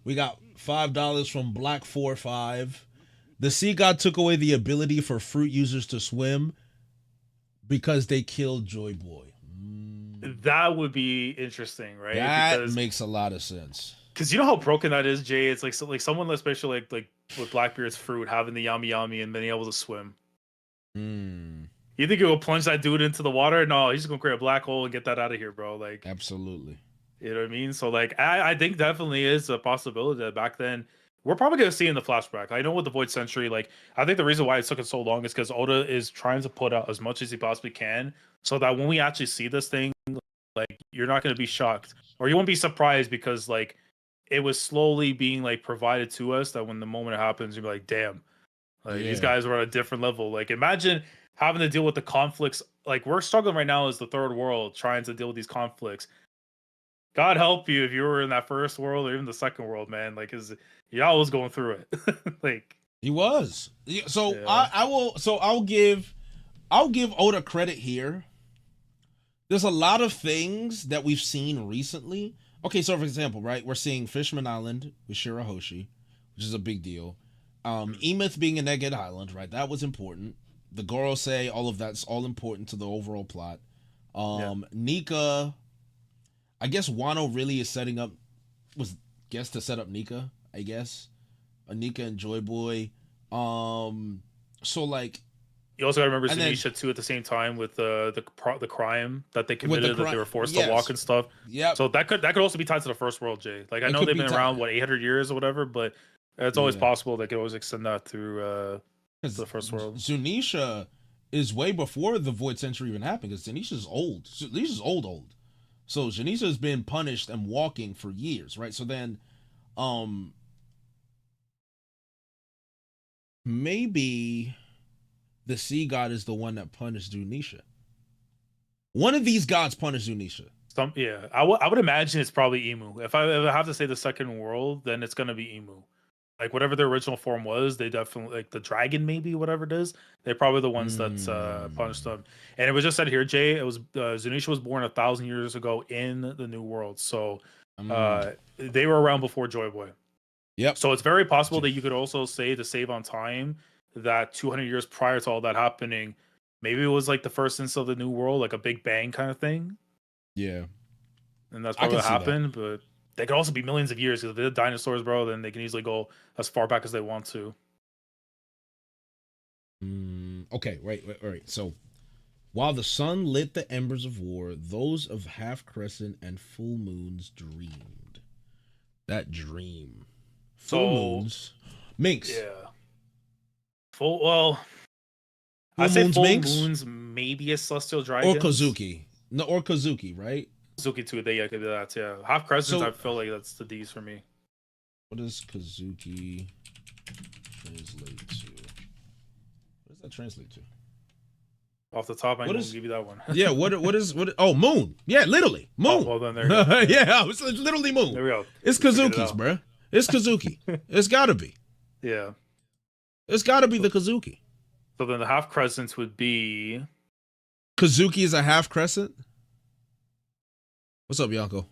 We got $5 from Black45. The sea god took away the ability for fruit users to swim because they killed Joy Boy. That would be interesting, right? That makes a lot of sense. Because you know how broken that is, Jay. It's like someone especially like with Blackbeard's fruit having the yami yami and being able to swim. You think it will plunge that dude into the water? No, he's just gonna create a black hole and get that out of here, bro. Like absolutely. You know what I mean? So like I think definitely is a possibility that back then we're probably gonna see in the flashback. I know with the Void Century, like I think the reason why it took it so long is because Oda is trying to put out as much as he possibly can, so that when we actually see this thing, like you're not gonna be shocked or you won't be surprised because like it was slowly being like provided to us that when the moment it happens, you'll be like, damn, like these guys were on a different level. Like imagine having to deal with the conflicts. Like we're struggling right now as the third world trying to deal with these conflicts. God help you if you were in that first world or even the second world, man. Like, y'all was going through it. Like he was. So I'll give Oda credit here. There's a lot of things that we've seen recently. Okay, so for example, right, we're seeing Fishman Island with Shirahoshi, which is a big deal. Emeth being in Egghead Island, right? That was important. The Gorosei, all of that's all important to the overall plot. Nika. I guess Wano really is setting up, to set up Nika, I guess. Nika and Joy Boy. So like, you also got to remember Zunisha too at the same time with the crime that they committed, that they were forced to walk and stuff. Yeah. So that could also be tied to the first world, Jay. Like I know they've been around 800 years or whatever, but it's always possible they could always extend that through the first world. Zunisha is way before the Void Century even happened because Zunisha's old. Zunisha's old. So Janisha's been punished and walking for years, right? So then, maybe the sea god is the one that punished Zunisha. One of these gods punished Zunisha. I would imagine it's probably Imu. If I have to say the second world, then it's gonna be Imu. Like whatever their original form was, they definitely like the dragon, maybe whatever it is. They're probably the ones that punished them. And it was just said here, Jay. It was Zunisha was born 1,000 years ago in the New World, so they were around before Joy Boy. Yep. So it's very possible that you could also say to save on time that 200 years prior to all that happening, maybe it was like the first instance of the New World, like a Big Bang kind of thing. Yeah. And that's probably what happened, but. They could also be millions of years because if they're dinosaurs, bro, then they can easily go as far back as they want to. Okay, right. So, while the sun lit the embers of war, those of half crescent and full moons dreamed. That dream. Full moons. Minx. Yeah. I say full moons, maybe a celestial dragon. Or Kozuki. No, or Kozuki, right? Kozuki too, they could do that, yeah. Half crescents, I feel like that's the D's for me. What does Kozuki translate to? What does that translate to? Off the top, I can give you that one. Yeah, what is oh, moon. Yeah, literally. Moon. Oh, well then there you go. Yeah, it's literally moon. There we go. It's Kozuki's, bro. It's Kozuki. It's gotta be. Yeah. It's gotta be the Kozuki. So then the half crescents would be Kozuki is a half crescent? What's up, Yonko?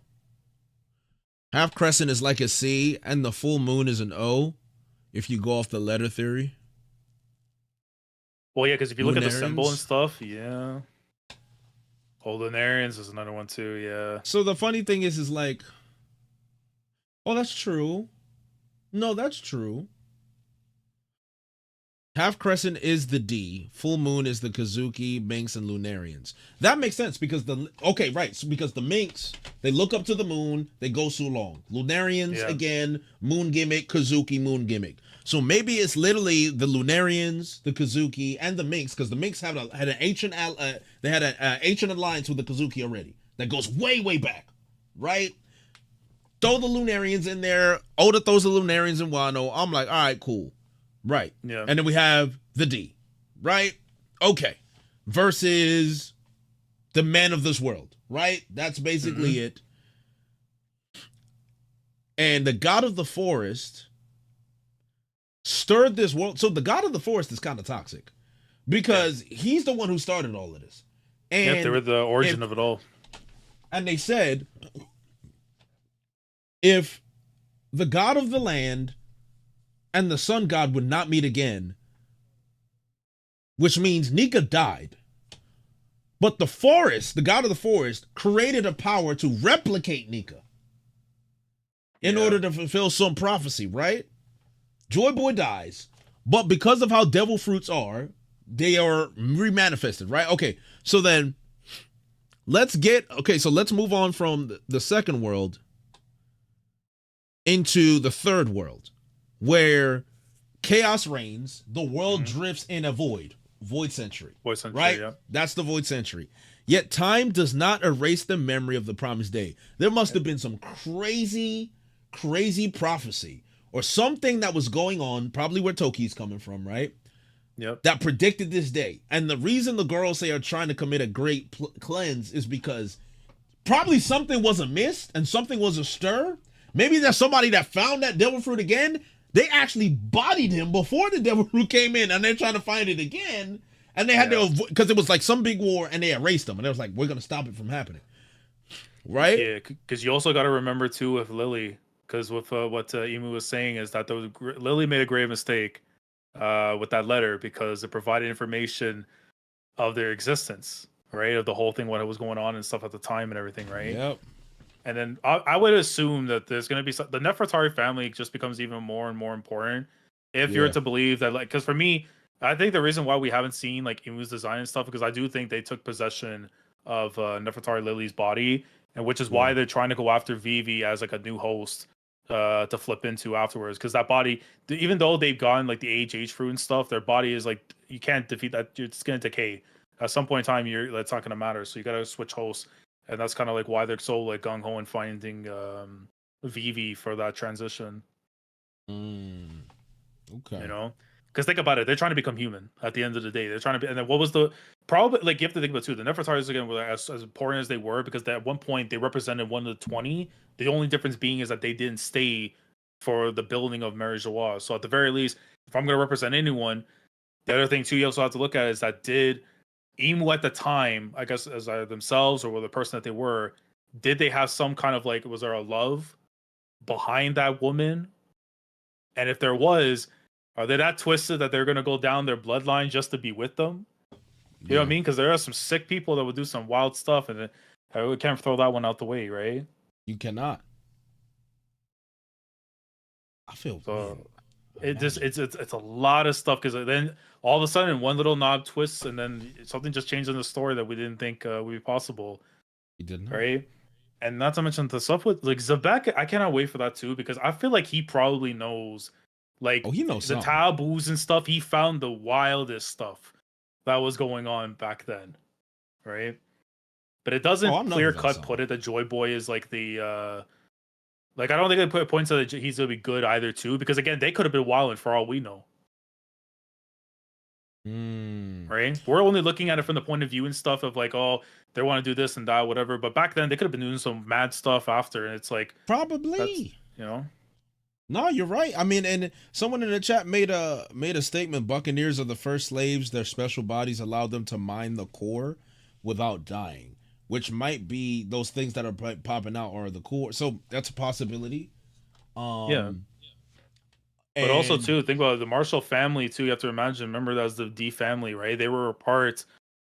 Half crescent is like a C, and the full moon is an O, if you go off the letter theory. Well, yeah, because if you look at the symbol and stuff, yeah. Holdenarians is another one too, yeah. So the funny thing is like, oh, that's true. No, that's true. Half crescent is the D. Full moon is the Kozuki, Minks, and Lunarians. That makes sense because because the Minks, they look up to the moon, they go so long. Lunarians Yeah. again, moon gimmick, Kozuki, moon gimmick. So maybe it's literally the Lunarians, the Kozuki, and the Minks, because the Minks had an ancient ancient alliance with the Kozuki already that goes way way back, right? Throw the Lunarians in there. Oda throws the Lunarians in Wano. I'm like, all right, cool. Right. Yeah. And then we have the D. Right? Okay. Versus the men of this world. Right? That's basically it. And the god of the forest stirred this world. So the god of the forest is kind of toxic because he's the one who started all of this. And they were the origin of it all. And they said, if the god of the land and the sun god would not meet again, which means Nika died. But the forest, the god of the forest, created a power to replicate Nika in order to fulfill some prophecy, right? Joy Boy dies, but because of how devil fruits are, they are remanifested, right? Okay, so then let's move on from the second world into the third world, where chaos reigns, the world drifts in a void century. Void century, right? yeah. That's the void century. Yet time does not erase the memory of the promised day. There must have been some crazy, crazy prophecy or something that was going on, probably where Toki's coming from, right? Yep. That predicted this day. And the reason the Gorosei are trying to commit a great cleanse is because probably something was amiss and something was astir. Maybe there's somebody that found that devil fruit again. They actually bodied him before the devil fruit came in, and they're trying to find it again. And they had to, because it was like some big war, and they erased them. And it was like, we're going to stop it from happening. Right? Yeah, because you also got to remember, too, with Lily, because with what Imu was saying is that Lily made a grave mistake with that letter because it provided information of their existence, right? Of the whole thing, what was going on and stuff at the time and everything, right? Yep. And then I would assume that there's going to be the Nefertari family just becomes even more and more important if you're to believe that, like, because for me, I think the reason why we haven't seen like Imu's design and stuff because I do think they took possession of Nefertari Lily's body, and which is why they're trying to go after Vivi as like a new host to flip into afterwards. Because that body, even though they've gotten like the age fruit and stuff, their body is like you can't defeat that. It's going to decay at some point in time. That's not going to matter. So you got to switch hosts. And that's kind of like why they're so like gung ho and finding Vivi for that transition. Okay. You know, because think about it, they're trying to become human at the end of the day. They're trying to be, and then what was the probably like you have to think about too. The Nefertaris again were as important as they were because at one point they represented one of the 20. The only difference being is that they didn't stay for the building of Mary Joie. So at the very least, if I'm going to represent anyone, the other thing too you also have to look at is that did Imu at the time, I guess, as either themselves or the person that they were, did they have some kind of like, was there a love behind that woman? And if there was, are they that twisted that they're going to go down their bloodline just to be with them? You know what I mean? Because there are some sick people that would do some wild stuff, and we can't throw that one out the way, right? You cannot. I feel so. It's a lot of stuff because then all of a sudden one little knob twists and then something just changed in the story that we didn't think would be possible. You didn't, right? And not to mention the stuff with like Zebek, I cannot wait for that too because I feel like he probably knows, like he knows the something. taboos and stuff. He found the wildest stuff that was going on back then, right? But it doesn't clear cut put it that Joy Boy is like the. Like, I don't think they put points that he's going to be good either, too. Because, again, they could have been wilding for all we know. Right? We're only looking at it from the point of view and stuff of, like, oh, they want to do this and that, whatever. But back then, they could have been doing some mad stuff after. And it's like... Probably. You know? No, you're right. I mean, and someone in the chat made a statement. Buccaneers are the first slaves. Their special bodies allowed them to mine the core without dying. Which might be those things that are popping out are the core. So that's a possibility. Yeah. But also, too, think about it, the Marshall family, too. You have to imagine, remember, that was the D family, right? They were a part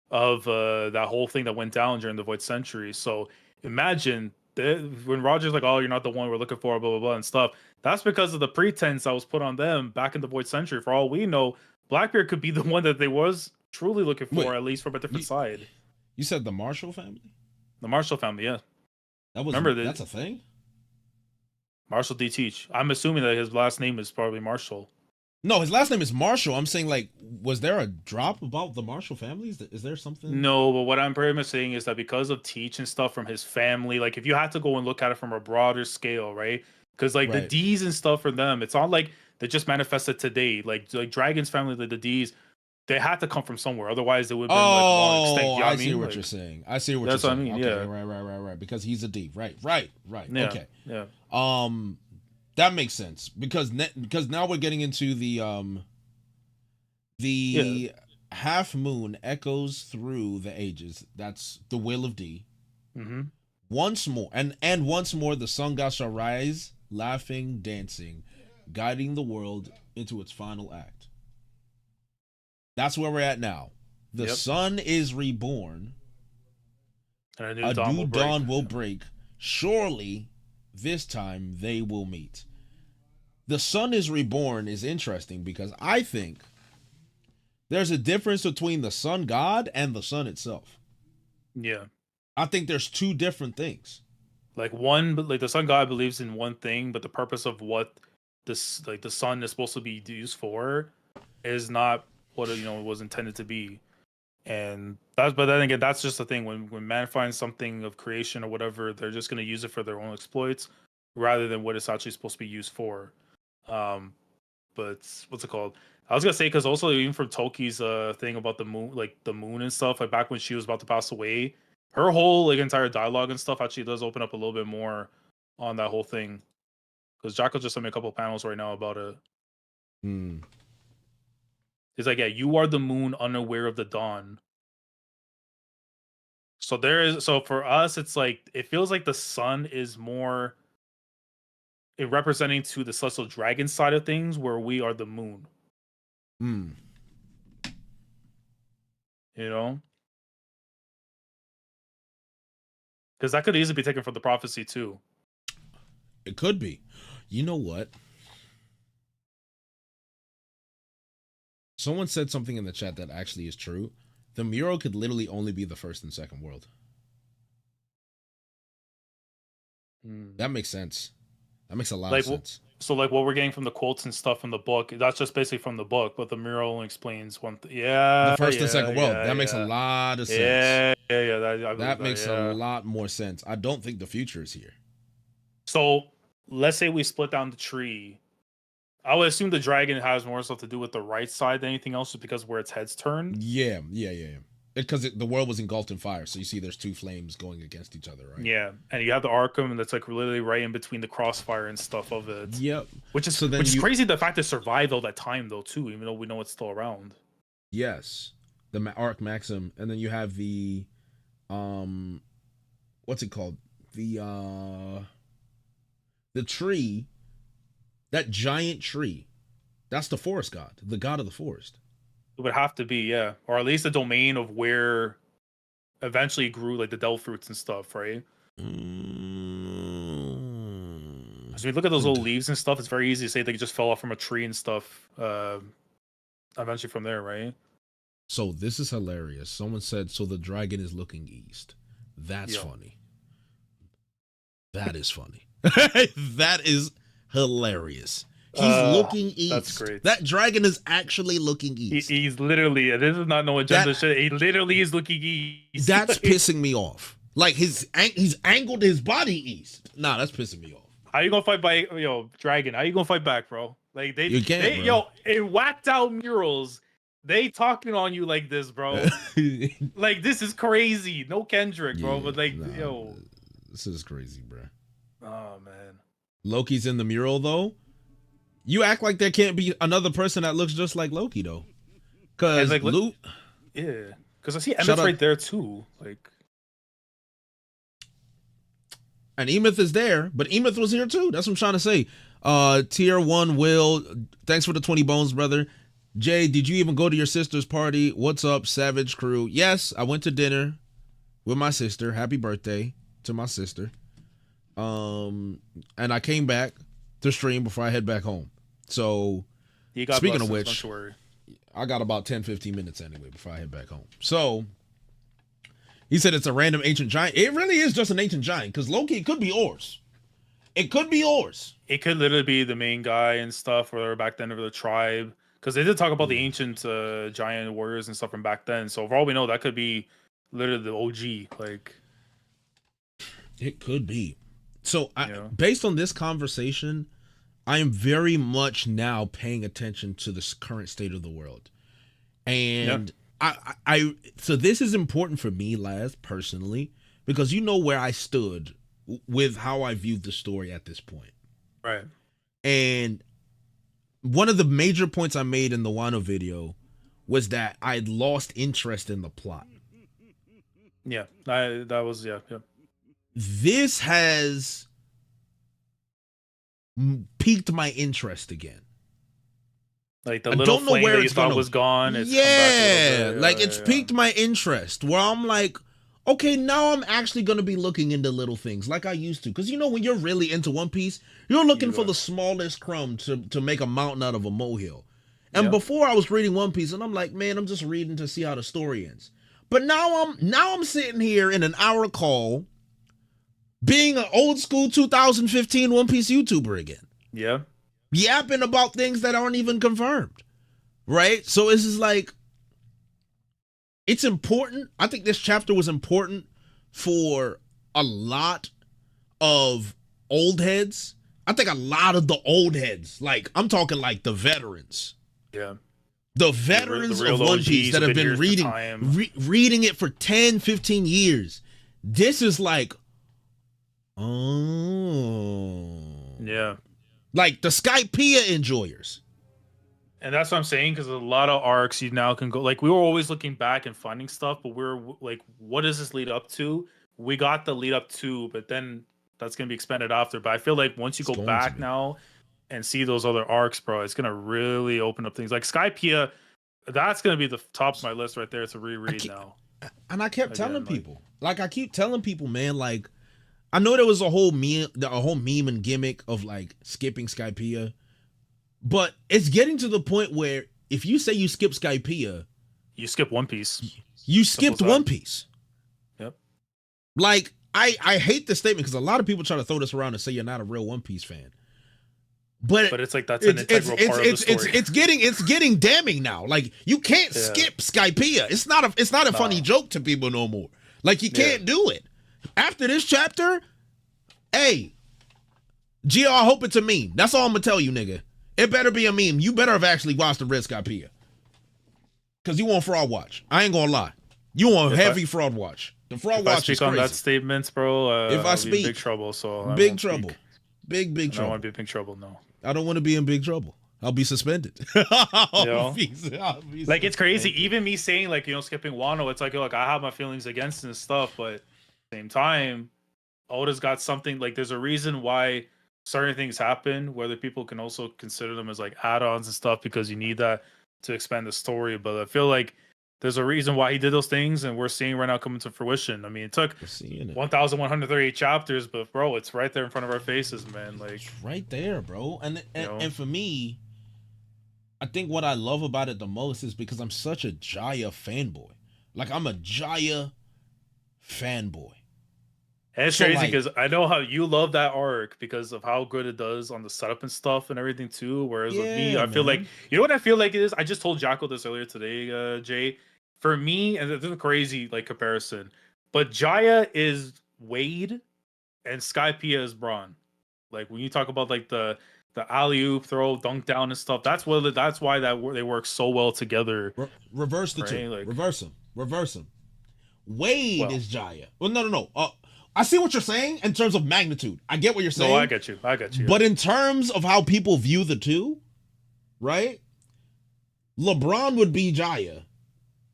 of that whole thing that went down during the Void Century. So imagine when Roger's like, oh, you're not the one we're looking for, blah, blah, blah, and stuff. That's because of the pretense that was put on them back in the Void Century. For all we know, Blackbeard could be the one that they was truly looking for, Wait, at least from a different side. You said the Marshall family? The Marshall family, yeah. That's a thing? Marshall D. Teach. I'm assuming that his last name is probably Marshall. No, his last name is Marshall. I'm saying, like, was there a drop about the Marshall family? Is there something? No, but what I'm pretty much saying is that because of Teach and stuff from his family, like if you had to go and look at it from a broader scale, right? Because like the D's and stuff for them, it's not like they just manifested today. Like Dragon's family, like the D's, they had to come from somewhere. Otherwise, they would have been like long extinct. You know I see what you're saying. I see what you're saying. That's what I mean. Okay, yeah. right. Because he's a D. Right. Yeah, Okay. Yeah. That makes sense because now we're getting into the half moon echoes through the ages. That's the will of D. Mm-hmm. Once more, and once more, the sun god shall rise, laughing, dancing, guiding the world into its final act. That's where we're at now. The sun is reborn. And a new dawn will break. Surely, this time they will meet. The sun is reborn is interesting because I think there's a difference between the sun god and the sun itself. Yeah. I think there's two different things. Like the sun god believes in one thing, but the purpose of what this like the sun is supposed to be used for is not what it was intended to be. And but then again, that's just the thing. When man finds something of creation or whatever, they're just gonna use it for their own exploits rather than what it's actually supposed to be used for. But what's it called? I was gonna say because also even from Toki's thing about the moon and stuff, like back when she was about to pass away, her whole like entire dialogue and stuff actually does open up a little bit more on that whole thing. Because Jocko just sent me a couple of panels right now about it. He's like, yeah, you are the moon unaware of the dawn. So for us, it's like it feels like the sun is more representing to the celestial dragon side of things, where we are the moon. You know? Because that could easily be taken from the prophecy too. It could be. You know what? Someone said something in the chat that actually is true. The mural could literally only be the first and second world. That makes sense. That makes a lot of sense. So like what we're getting from the quotes and stuff from the book, that's just basically from the book, but the mural only explains one thing. Yeah. The first and second world. That makes a lot of sense. Yeah. That makes a lot more sense. I don't think the future is here. So let's say we split down the tree. I would assume the dragon has more stuff to do with the right side than anything else, just because where its head's turned. Yeah. Because the world was engulfed in fire, so you see there's two flames going against each other, right? Yeah, and you have the Arkham, and that's like literally right in between the crossfire and stuff of it. Yep. Which is crazy. The fact it survived all that time, though, too, even though we know it's still around. Yes, the Arc Maxim, and then you have the, what's it called? The tree, that giant tree. That's the forest god, the god of the forest. It would have to be, yeah. Or at least the domain of where eventually grew like the Delph fruits and stuff, right? So you look at those little leaves and stuff, it's very easy to say they just fell off from a tree and stuff eventually from there, right? So this is hilarious. Someone said, so the dragon is looking east. That's funny. That is funny. That is hilarious. He's looking east. That's great. That dragon is actually looking east. He's literally, this is not no agenda shit. He literally is looking east. That's pissing me off. Like he's angled his body east. Nah, that's pissing me off. How you gonna fight back, dragon? How you gonna fight back, bro? Like you can't, bro. In whacked out murals, they talking on you like this, bro. Like this is crazy. No Kendrick, bro, but this is crazy, bro. Oh man. Loki's in the mural though. You act like there can't be another person that looks just like Loki though, because like, because I see Emmett's right there too. Like, and Emeth is there, but Emeth was here too. That's what I'm trying to say. Tier 1 Will, thanks for the 20 bones, brother. Jay, did you even go to your sister's party? What's up, Savage Crew? Yes, I went to dinner with my sister. Happy birthday to my sister. And I came back to stream before I head back home. So, speaking of which, I got about 10, 15 minutes anyway before I head back home. So he said it's a random ancient giant. It really is just an ancient giant because Loki, it could be Oars. It could be Oars. It could literally be the main guy and stuff, or back then of the tribe, because they did talk about the ancient giant warriors and stuff from back then. So for all we know, that could be literally the OG. Like, it could be. So based on this conversation, I am very much now paying attention to the current state of the world, and so this is important for me, Laz, personally, because you know where I stood with how I viewed the story at this point. Right. And one of the major points I made in the Wano video was that I had lost interest in the plot. Yeah, that was. This has piqued my interest again. Like the little flame that you thought was gone. It's it's piqued my interest where I'm like, okay, now I'm actually going to be looking into little things like I used to. Because, you know, when you're really into One Piece, you're looking for the smallest crumb to make a mountain out of a molehill. And before I was reading One Piece, and I'm like, man, I'm just reading to see how the story ends. But now I'm sitting here in an hour call being an old school 2015 One Piece YouTuber again. Yeah. Yapping about things that aren't even confirmed. Right? So it's just like, it's important. I think this chapter was important for a lot of old heads. I think a lot of the old heads, like I'm talking like the veterans. Yeah. The veterans of One Piece that have been reading it for 10, 15 years. This is like, yeah. Like the Skypiea enjoyers. And that's what I'm saying, because a lot of arcs you now can go, like, we were always looking back and finding stuff, but we're like, what does this lead up to? We got the lead up to, but then that's going to be expanded after. But I feel like once you go back now and see those other arcs, bro, it's going to really open up things. Like Skypiea, that's going to be the top of my list right there to reread now. And I kept telling people, I keep telling people, man, like, I know there was a whole meme and gimmick of like skipping Skypiea. But it's getting to the point where if you say you skip Skypiea, you skip One Piece. You skipped One Piece. Yep. Like, I hate this statement because a lot of people try to throw this around and say you're not a real One Piece fan. But it's like that's an integral part of the story. It's getting damning now. Like, you can't skip Skypiea. It's not a funny joke to people no more. Like, you can't do it. After this chapter, hey, GR, I hope it's a meme. That's all I'm gonna tell you, nigga. It better be a meme. You better have actually watched the Red Skypiea. Because you want fraud watch. I ain't gonna lie. You want heavy fraud watch. The fraud watch is crazy. If I speak on that statement, bro, if I speak, I'll be in big trouble. So big trouble. Big trouble. I don't want to be in big trouble, no. I don't want to be in big trouble. I'll be suspended. I'll be like, it's crazy. Even me saying, like, skipping Wano, it's like, look, I have my feelings against it and stuff, but at the same time, Oda's got something, like, there's a reason why certain things happen, whether people can also consider them as like add-ons and stuff, because you need that to expand the story. But I feel like there's a reason why he did those things, and we're seeing right now coming to fruition. I mean, it took 1,138 chapters, but bro, it's right there in front of our faces, man. Like, it's right there, bro. And for me, I think what I love about it the most is because I'm such a Jaya fanboy. Like, I'm a Jaya fanboy. And it's crazy because I know how you love that arc because of how good it does on the setup and stuff and everything too. Whereas with me, I feel like, you know what I feel like it is? I just told Jacko this earlier today, Jay. For me, and this is a crazy like comparison, but Jaya is Wade and Skypiea is Braun. Like when you talk about like the alley-oop throw, dunk down and stuff, that's why they work so well together. Reverse the two. Like, reverse them. Wade is Jaya. Well, no. I see what you're saying in terms of magnitude. I get what you're saying. No, I get you. But in terms of how people view the two, right? LeBron would be Jaya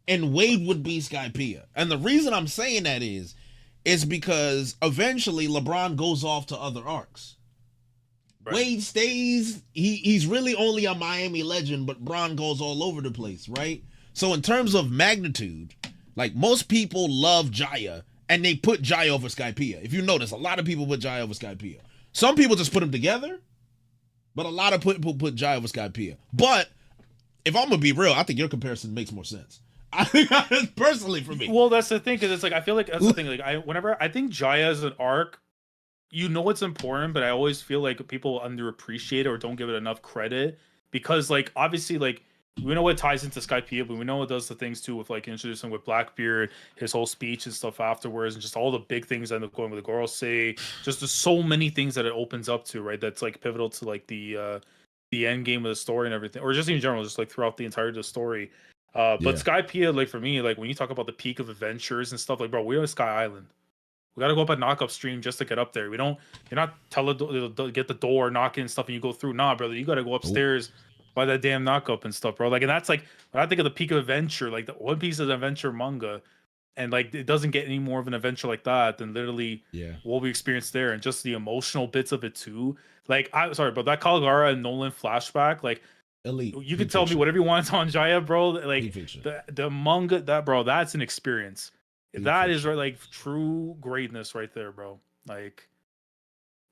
and Wade would be Skypiea. And the reason I'm saying that is because eventually LeBron goes off to other arcs. Right. Wade stays, he's really only a Miami legend, but Bron goes all over the place, right? So in terms of magnitude, like most people love Jaya, and they put Jaya over Skypiea. If you notice, a lot of people put Jaya over Skypiea. Some people just put them together, but a lot of people put Jaya over Skypiea. But if I'm gonna be real, I think your comparison makes more sense. I think personally for me. Well, that's the thing, because it's like I feel like that's the thing. Like whenever I think Jaya as an arc, it's important, but I always feel like people underappreciate it or don't give it enough credit because, like, obviously, like we know it ties into Skypiea, but we know it does the things too with like introducing with Blackbeard, his whole speech and stuff afterwards, and just all the big things that end up going with the Gorosei. Just there's so many things that it opens up to, right? That's like pivotal to like the end game of the story and everything, or just in general, just like throughout the entirety of the story. But Skypiea, like for me, like when you talk about the peak of adventures and stuff, like bro, we're on Sky Island. We gotta go up a knock up stream just to get up there. We don't. You're not get the door, knock in stuff, and you go through. Nah, brother, you gotta go upstairs by that damn knock up and stuff, bro. Like, and that's like when I think of the peak of adventure, like the One Piece is an adventure manga, and like it doesn't get any more of an adventure like that than literally what we experienced there, and just the emotional bits of it too. Like, I'm sorry, but that Kalgara and Nolan flashback, like. Elite. You can tell me whatever you want on Jaya, bro. Like the manga, that bro, that's an experience. That is like true greatness right there, bro. Like,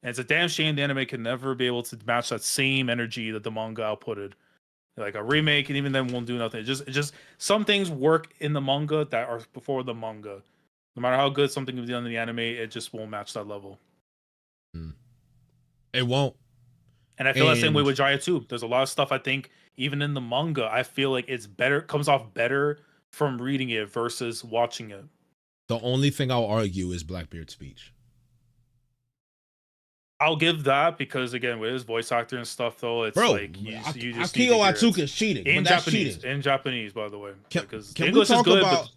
and it's a damn shame the anime can never be able to match that same energy that the manga outputted. Like a remake, and even then won't do nothing. It just some things work in the manga that are before the manga. No matter how good something is done in the anime, it just won't match that level. It won't. And I feel the same way with Jaya too. There's a lot of stuff I think even in the manga, I feel like it's better, comes off better from reading it versus watching it. The only thing I'll argue is Blackbeard's speech. I'll give that because again, with his voice actor and stuff, though, it's like you just Akio Atsuka's cheating in Japanese. Cheating. In Japanese, by the way, can we talk about?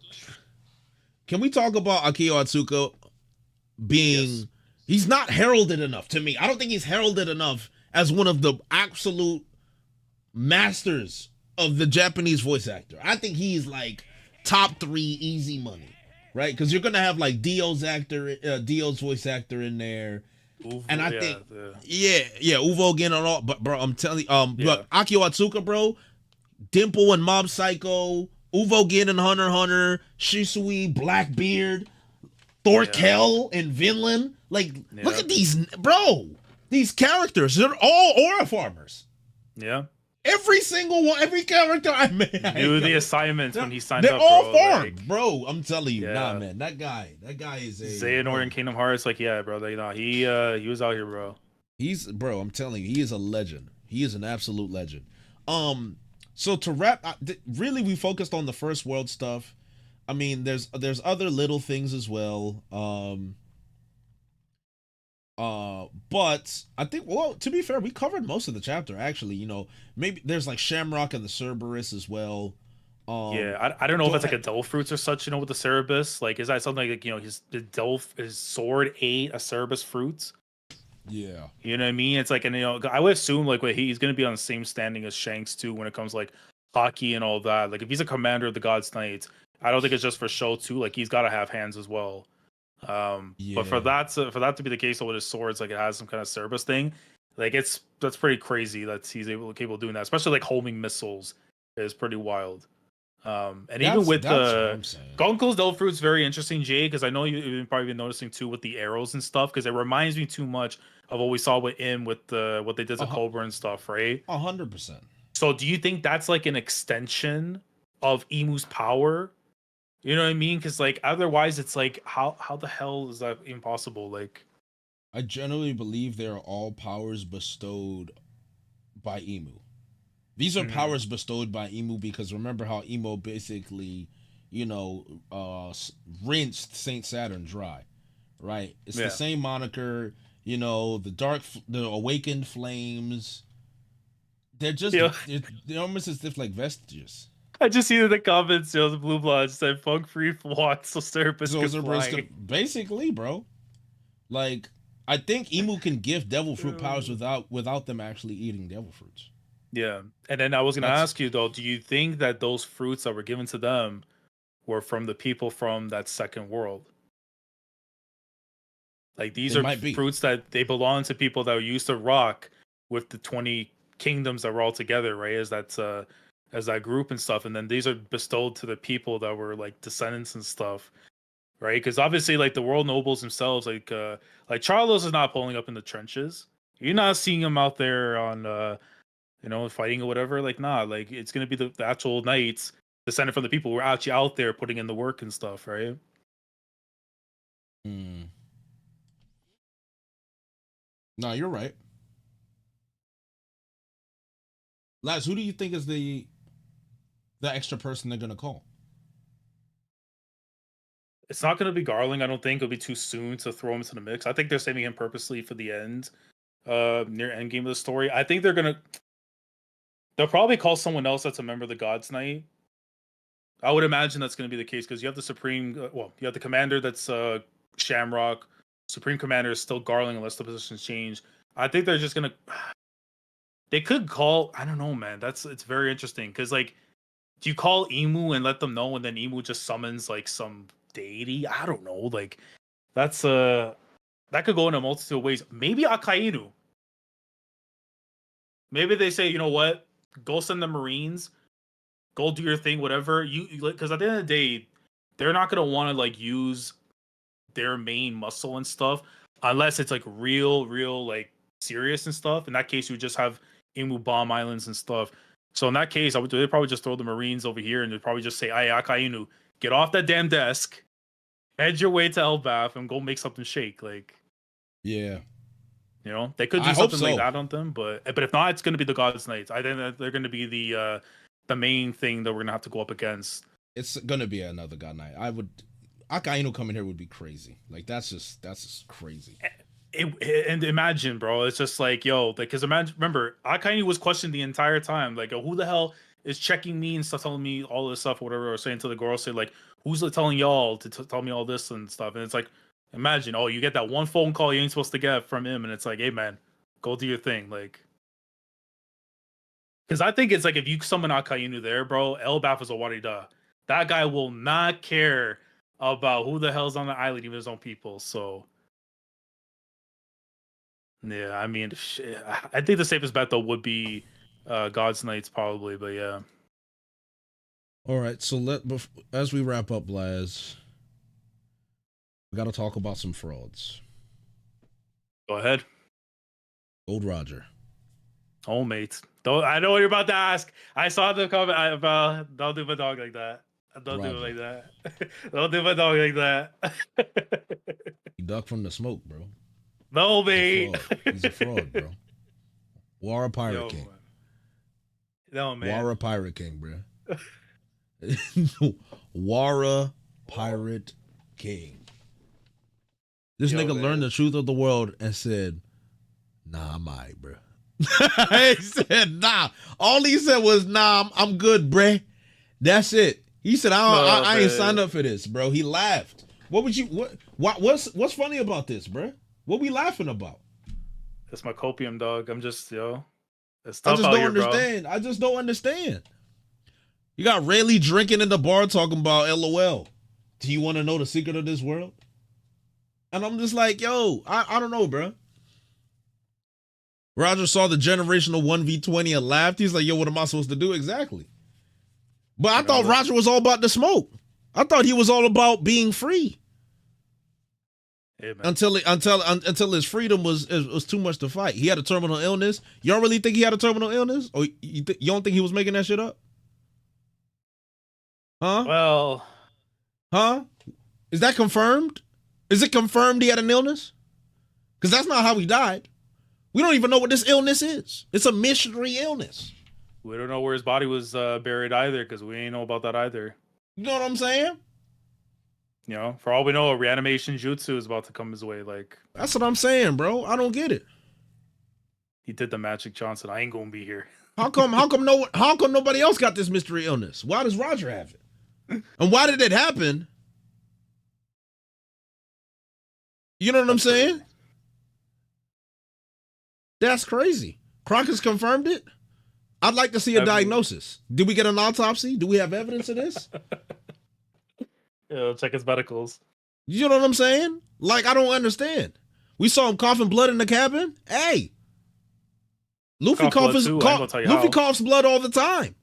Can we talk about Akio Atsuka being? Yes. He's not heralded enough to me. I don't think he's heralded enough as one of the absolute masters of the Japanese voice actor. I think he's like top 3 easy money, right? Because you're gonna have like Dio's voice actor in there, and I think Uvo again and all. But bro, I'm telling you, look, Akio Atsuka, bro, Dimple and Mob Psycho, Uvo Gin and Hunter x Hunter, Shisui, Blackbeard, Thorkel and Vinland. Like, look at these, bro. These characters, they're all aura farmers. Yeah. Every single one, every character I made. Knew the assignments when he signed up. They're all farmed, bro. I'm telling you, nah, man. That guy is a Xehanort in Kingdom Hearts. Like, yeah, bro. You know, he was out here, bro. I'm telling you, he is a legend. He is an absolute legend. So to wrap, really, we focused on the first world stuff. I mean, there's other little things as well. But I think, well, to be fair, we covered most of the chapter, actually. You know, maybe there's like Shamrock and the Cerberus as well. I don't know if it's like a Delph fruits or such, you know, with the Cerberus. Like, is that something like, you know, his sword ate a Cerberus fruits? Yeah. You know what I mean? It's like, and you know, I would assume like he's going to be on the same standing as Shanks too when it comes to like hockey and all that. Like, if he's a commander of the God's Knights, I don't think it's just for show too. Like, he's got to have hands as well. But for that to be the case with his swords, like it has some kind of Cerberus thing, like that's pretty crazy that he's capable of doing that, especially like homing missiles is pretty wild. And even with the Gonko's Delph fruit's very interesting, Jay, because I know you've probably been noticing too with the arrows and stuff, because it reminds me too much of what we saw with what they did to Cobra and stuff, right? 100%. So do you think that's like an extension of Imu's power? You know what I mean? Because like otherwise, it's like how the hell is that impossible? Like, I generally believe they are all powers bestowed by Imu. These are powers bestowed by Imu because remember how Imu basically, you know, rinsed Saint Saturn dry, right? It's the same moniker. You know, the awakened flames. They're just they're almost as if like vestiges. I just see in the comments, the Blue Bloods said "Funk free walk so Cerberus can fly." Basically, bro. Like, I think Imu can give devil fruit powers without them actually eating devil fruits. Yeah, and then I was gonna ask you though, do you think that those fruits that were given to them were from the people from that second world? Like, these are fruits that they belong to people that used to rock with the 20 kingdoms that were all together, right? As that group and stuff, and then these are bestowed to the people that were like descendants and stuff, right? Because obviously, like the world nobles themselves, like Charlos is not pulling up in the trenches. You're not seeing him out there on fighting or whatever. Like, nah, like it's gonna be the actual knights descended from the people who are actually out there putting in the work and stuff, right? No, you're right. Laz, who do you think is the extra person they're gonna call? It's not gonna be Garling. I don't think it'll be too soon to throw him into the mix. I think they're saving him purposely for the end, near end game of the story. I think they'll probably call someone else that's a member of the God's Knight. I would imagine that's going to be the case because you have the Supreme. You have the commander that's Shamrock. Supreme Commander is still Garling unless the positions change. I think they're just gonna. They could call. I don't know, man. It's very interesting because like, do you call Imu and let them know, and then Imu just summons like some deity? I don't know. Like, that's that could go in a multitude of ways. Maybe Akainu. Maybe they say, you know what? Go send the Marines. Go do your thing, whatever. Because at the end of the day, they're not gonna want to like use their main muscle and stuff unless it's like real like serious and stuff. In that case, you would just have Imu bomb islands and stuff. So in that case, they'd probably just throw the Marines over here and they'd probably just say, "Ay, Akainu, get off that damn desk, head your way to Elbath, and go make something shake." Like, yeah. They could do something like that on them, but if not, it's going to be the God's Knights. I think that they're going to be the main thing that we're going to have to go up against. It's going to be another God Knight. Akainu coming here would be crazy. Like that's just crazy. And imagine, bro, it's just like, yo, because remember, Akainu was questioned the entire time, like, who the hell is checking me and stuff, telling me all this stuff, or whatever, or saying to the Gorosei, like, who's telling y'all to tell me all this and stuff? And it's like, imagine, you get that one phone call you ain't supposed to get from him, and it's like, hey, man, go do your thing, like. Because I think it's like if you summon Akainu there, bro, Elbath is a warida. That guy will not care about who the hell's on the island, even his own people. So, yeah, I mean, I think the safest bet though would be God's Knights probably, but yeah. All right, so as we wrap up, Blaz, we got to talk about some frauds. Go ahead. Gold Roger. Oh, mates. I know what you're about to ask. I saw the comment about don't do my dog like that. Don't do it like that. Don't do my dog like that. He ducked from the smoke, bro. No, mate. He's a fraud, bro. Wara Pirate King. No, man. Wara Pirate King, bro. Wara Pirate King. This nigga learned the truth of the world and said, "Nah, I'm alright, bro." He said, "Nah." All he said was, "Nah, I'm good, bruh." That's it. He said, I ain't signed up for this, bro. He laughed. What's funny about this, bruh? What we laughing about? That's my copium, dog. I'm just, it's I tough just out don't here, understand. bro. I just don't understand. You got Rayleigh drinking in the bar talking about LOL. Do you want to know the secret of this world? And I'm just like, yo, I don't know, bro. Roger saw the generational 1v20 and laughed. He's like, yo, what am I supposed to do? Exactly. But I thought Roger was all about the smoke. I thought he was all about being free. Hey, until his freedom was too much to fight. He had a terminal illness. Y'all really think he had a terminal illness? Or you don't think he was making that shit up? Huh? Well. Huh? Is that confirmed? Is it confirmed he had an illness? Because that's not how he died. We don't even know what this illness is. It's a mystery illness. We don't know where his body was buried either, because we ain't know about that either. You know what I'm saying? For all we know, a reanimation jutsu is about to come his way. Like, that's what I'm saying, bro. I don't get it. He did the Magic Johnson. I ain't gonna be here. How come nobody else got this mystery illness? Why does Roger have it? And why did it happen? You know what I'm saying? That's crazy. Crockett's confirmed it. I'd like to see a diagnosis. Did we get an autopsy? Do we have evidence of this? Yeah, check his medicals. You know what I'm saying? Like, I don't understand. We saw him coughing blood in the cabin. Hey, Luffy coughs blood all the time.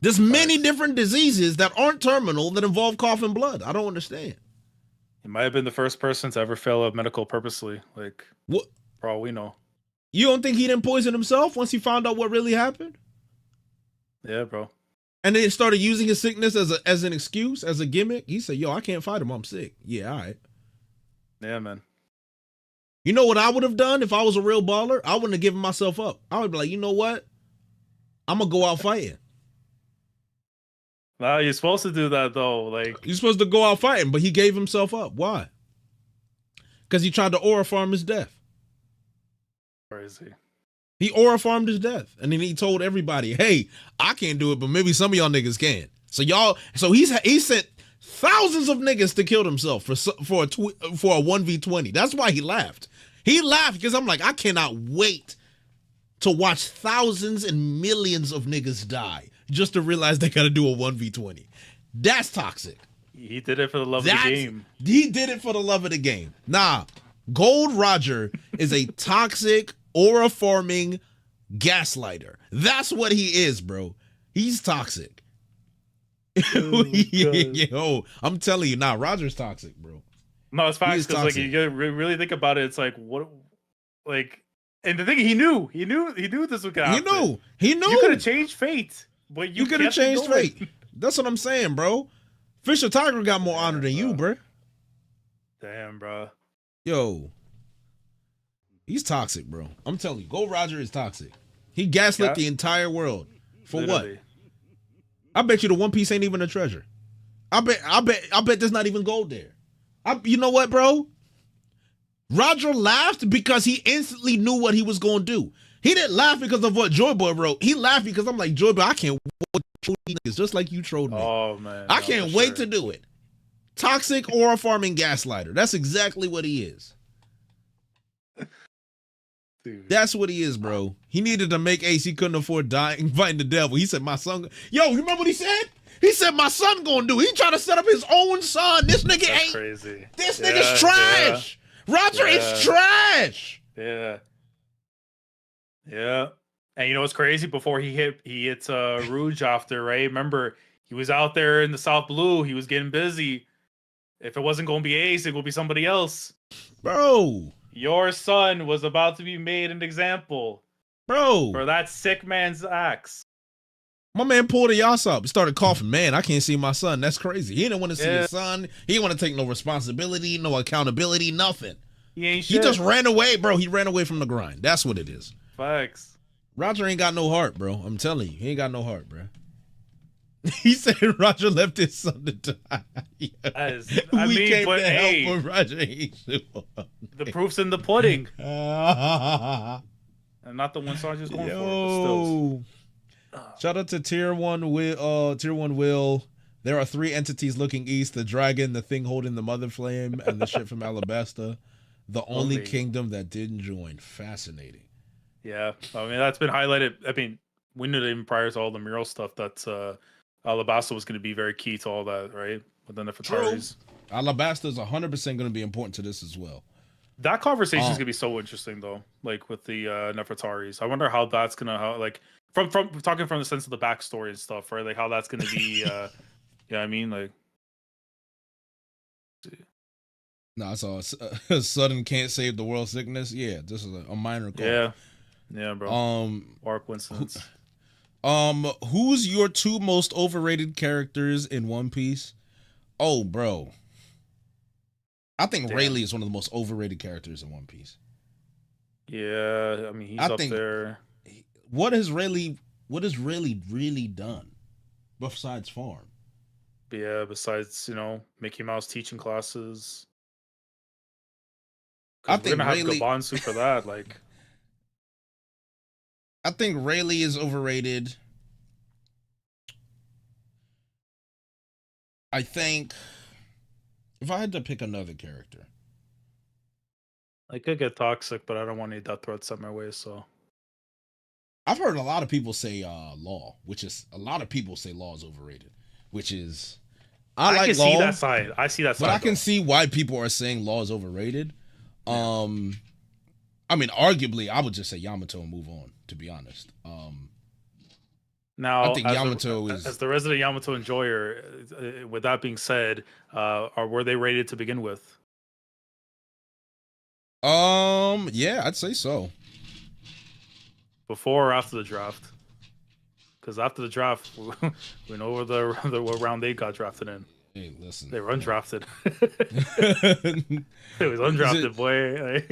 There's many different diseases that aren't terminal that involve coughing blood. I don't understand. He might have been the first person to ever fail a medical purposely. Like, what? For all we know. You don't think he didn't poison himself once he found out what really happened? Yeah, bro. And then started using his sickness as an excuse, as a gimmick. He said, yo, I can't fight him. I'm sick. Yeah, all right. Yeah, man. You know what I would have done if I was a real baller? I wouldn't have given myself up. I would be like, you know what? I'm going to go out fighting. Nah, you're supposed to do that, though. Like, You're supposed to go out fighting, but he gave himself up. Why? Because he tried to aura farm his death. crazy. He aura farmed his death. And then he told everybody, hey, I can't do it, but maybe some of y'all niggas can. So he sent thousands of niggas to kill themselves for a 1v20. That's why he laughed. He laughed because I'm like, I cannot wait to watch thousands and millions of niggas die just to realize they got to do a 1v20. That's toxic. He did it for the love of the game. He did it for the love of the game. Nah, Gold Roger is a toxic, aura forming gaslighter. That's what he is, bro. He's toxic. Yo, I'm telling you, nah, Roger's toxic, bro. No, it's facts because like you gotta really think about it. It's like what, like, and the thing he knew this would happen. He knew. You could have changed fate, but you could have changed fate. That's what I'm saying, bro. Fisher Tiger got more honor than you, bro. Damn, bro. Yo, he's toxic, bro. I'm telling you, Gold Roger is toxic. He gaslit the entire world for Literally. What? I bet you the One Piece ain't even a treasure. I bet there's not even gold there. You know what, bro? Roger laughed because he instantly knew what he was going to do. He didn't laugh because of what Joy Boy wrote. He laughed because I'm like, Joy Boy, I can't wait to troll these niggas just like you trolled me. Oh, man. I can't wait to do it. Toxic aura farming gaslighter. That's exactly what he is. Dude. That's what he is, bro. He needed to make ace. He couldn't afford dying, fighting the devil. He said, my son. Yo, you remember what he said? He said, my son gonna do. He tried to set up his own son. This nigga That's ain't. Crazy. This nigga's trash. Yeah. Roger is trash. Yeah. Yeah. And you know what's crazy? Before he hits Rouge after, right? Remember, he was out there in the South Blue. He was getting busy. If it wasn't going to be Ace, it will be somebody else. Bro. Your son was about to be made an example. Bro. For that sick man's acts. My man pulled a yas up and started coughing. Man, I can't see my son. That's crazy. He didn't want to see his son. He didn't want to take no responsibility, no accountability, nothing. He ain't shit. He just ran away, bro. He ran away from the grind. That's what it is. Facts. Roger ain't got no heart, bro. I'm telling you. He ain't got no heart, bro. He said Roger left his son to die. We came to help, but Roger ain't sure. The proof's in the pudding. And not the one Sarge's going for, but still. Shout out to Tier 1 Will. There are 3 entities looking east: the dragon, the thing holding the mother flame, and the ship from Alabasta. The only kingdom that didn't join. Fascinating. Yeah, I mean that's been highlighted. I mean, we knew that even prior to all the mural stuff that Alabasta was going to be very key to all that, right? But then the Nefertaris. Alabasta is 100% going to be important to this as well. That conversation is going to be so interesting, though. Like with the Nefertaris, I wonder how that's gonna like from talking from the sense of the backstory and stuff, right? Like how that's going to be. Yeah, I mean, like. No, it's all sudden can't save the world sickness. Yeah, this is a minor call. Yeah, bro. Or coincidence. Who's your 2 most overrated characters in One Piece? Oh, bro. I think Rayleigh is one of the most overrated characters in One Piece. Yeah, I mean he's up there. What has Rayleigh really done besides farm? Yeah, besides, Mickey Mouse teaching classes. I think we're gonna have Gabansu for that. Like, I think Rayleigh is overrated. I think if I had to pick another character, I could get toxic, but I don't want any death threats set my way. So I've heard a lot of people say Law, which is a lot of people say Law is overrated, which is I like can Law, see that side. I see that side, but I can see why people are saying Law is overrated. I mean, arguably, I would just say Yamato and move on. To be honest, now I think Yamato is as the resident Yamato enjoyer. With that being said, were they rated to begin with? Yeah, I'd say so. Before or after the draft? Because after the draft, we know where what round they got drafted in. Hey, listen. They were undrafted. It was undrafted, boy.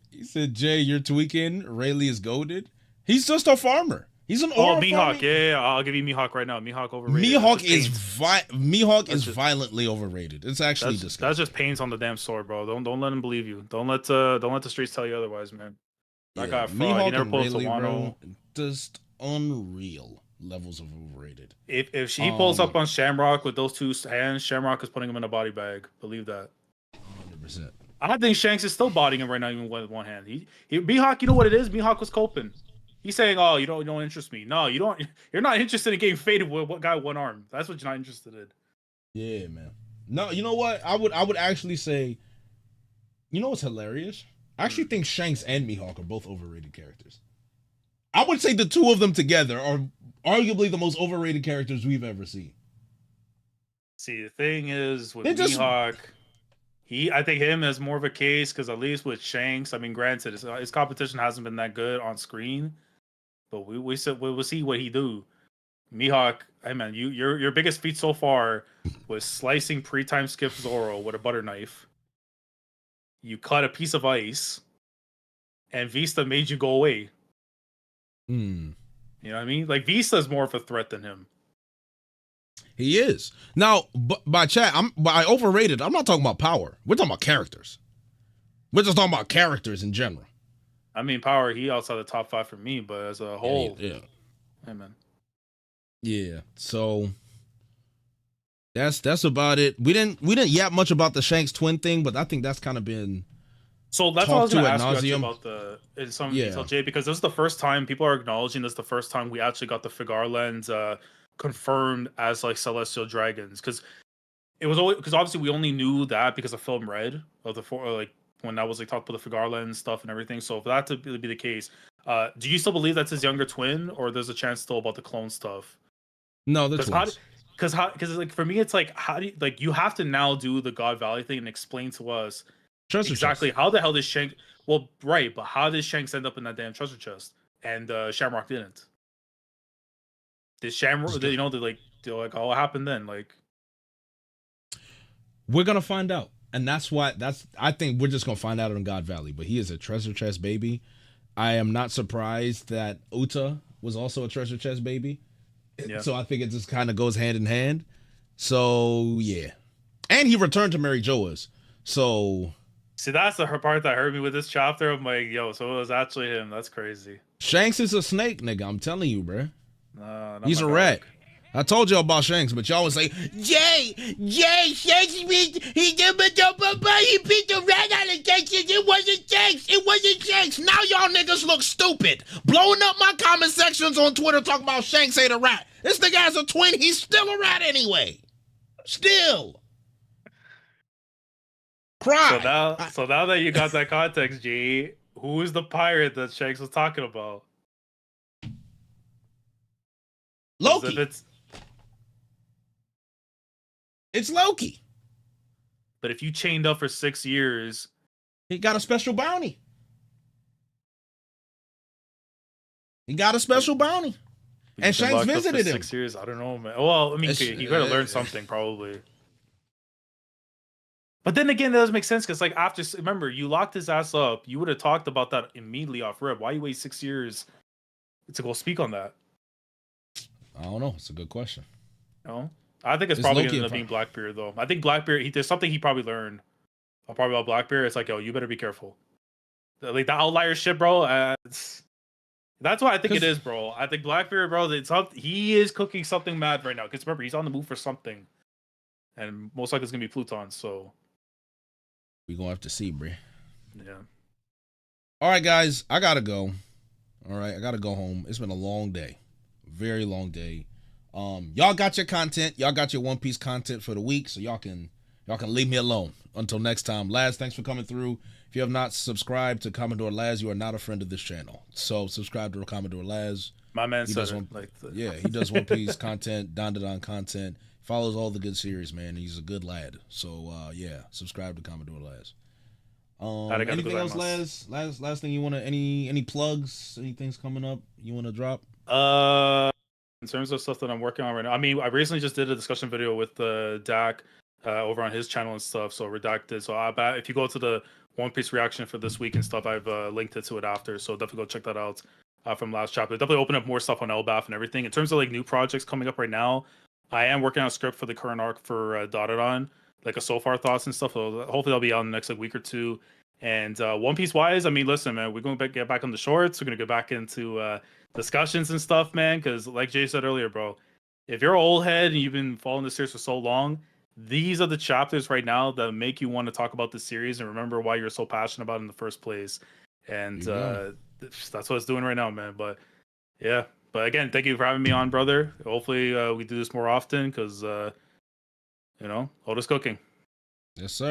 He said, Jay, you're tweaking. Rayleigh is goated. He's just a farmer. He's an Mihawk. Yeah, I'll give you Mihawk right now. Mihawk overrated. Mihawk is violently overrated. It's actually disgusting. That's just pains on the damn sword, bro. Don't let him believe you. Don't let the streets tell you otherwise, man. That guy fraud. Mihawk He never and pulled Rayleigh, Tawano. Just unreal levels of overrated. If he pulls up on Shamrock with those two hands, Shamrock is putting him in a body bag. Believe that. 100%. I think Shanks is still bodying him right now, even with one hand. Mihawk, you know what it is? Mihawk was coping. He's saying, "Oh, you don't interest me." No, you don't. You're not interested in getting faded with what guy one arm. That's what you're not interested in. Yeah, man. No, you know what? I would actually say, you know what's hilarious? I actually think Shanks and Mihawk are both overrated characters. I would say the two of them together are arguably the most overrated characters we've ever seen. See, the thing is with Mihawk, I think him has more of a case because at least with Shanks, I mean, granted, his competition hasn't been that good on screen, but we'll see what he do. Mihawk, hey man, your biggest feat so far was slicing pre-time skip Zoro with a butter knife. You cut a piece of ice, and Vista made you go away. You know what I mean? Like Vista's more of a threat than him. He is. Now, by overrated, I'm not talking about power. We're talking about characters. We're just talking about characters in general. I mean, power, he outside the top 5 for me, but as a whole, yeah. Hey man. Yeah. So that's about it. We didn't yap much about the Shanks twin thing, but I think that's kind of been so that's what I was going to ask you nauseam. About in some detail, Jay, because this is the first time people are acknowledging this. The first time we actually got the Figar lens confirmed as like celestial dragons, because it was always because obviously we only knew that because of Film Red of the like when that was like talked about the Figar lens stuff and everything. So for that to be the case, do you still believe that's his younger twin, or there's a chance still about the clone stuff? No, the twins. Because like for me, it's like how do you, like you have to now do the God Valley thing and explain to us exactly how the hell did Shanks? Well, right, but how did Shanks end up in that damn treasure chest and Shamrock didn't? Did Shamrock? They're like oh, what happened then? Like we're gonna find out, and that's I think we're just gonna find out in God Valley. But he is a treasure chest baby. I am not surprised that Uta was also a treasure chest baby. Yeah. So I think it just kind of goes hand in hand. So yeah, and he returned to Mary Joa's. So see, that's the part that hurt me with this chapter. I'm like, yo, so it was actually him. That's crazy. Shanks is a snake, nigga. I'm telling you, bro. No, he's a rat. I told y'all about Shanks, but y'all was like, Jay, Shanks, he beat the rat allegations. It wasn't Shanks. Now y'all niggas look stupid. Blowing up my comment sections on Twitter talking about Shanks ain't a rat. This nigga has a twin. He's still a rat anyway. Still. Cry. So now that you got that context, G, who is the pirate that Shanks was talking about? Loki. It's Loki. But if you chained up for 6 years, he got a special bounty. And Shanks visited him. 6 years, I don't know, man. Well, I mean, he could have learned something probably. But then again, that doesn't make sense because, like, remember, you locked his ass up. You would have talked about that immediately off rip. Why you wait 6 years to go speak on that? I don't know. It's a good question. No, I think it's probably going to end up being Blackbeard, though. I think Blackbeard, there's something he probably learned. Probably about Blackbeard. It's like, yo, you better be careful. Like, the outlier shit, bro. That's what I think it is, bro. I think Blackbeard, bro, he is cooking something mad right now. Because remember, he's on the move for something. And most likely it's going to be Pluton, so. We're going to have to see, bro. Yeah. All right, guys. I got to go. All right. I got to go home. It's been a long day. Very long day. Y'all got your content. Y'all got your One Piece content for the week, so y'all can leave me alone. Until next time. Laz, thanks for coming through. If you have not subscribed to Commodore Laz, you are not a friend of this channel. So subscribe to Commodore Laz. My man said he does One Piece content, Don content. Follows all the good series, man. He's a good lad. So yeah, subscribe to Commodore Laz. Arigato Anything else, gozaimasu. last thing you wanna any plugs? Anything's coming up you wanna drop? In terms of stuff that I'm working on right now, I mean, I recently just did a discussion video with Dak over on his channel and stuff. So redacted. So if you go to the One Piece reaction for this week and stuff, I've linked it to it after. So definitely go check that out from last chapter. Definitely open up more stuff on Elbaf and everything. In terms of like new projects coming up right now, I am working on a script for the current arc for Dotadon, like a so far thoughts and stuff. So hopefully that'll be out in the next like week or two. And One Piece wise, I mean, listen, man, we're going to get back on the shorts. We're going to get back into discussions and stuff, man. Because like Jay said earlier, bro, if you're an old head and you've been following the series for so long, these are the chapters right now that make you want to talk about the series and remember why you're so passionate about it in the first place. And that's what it's doing right now, man. But yeah, but again, thank you for having me on, brother. Hopefully we do this more often because Oda's cooking. Yes, sir.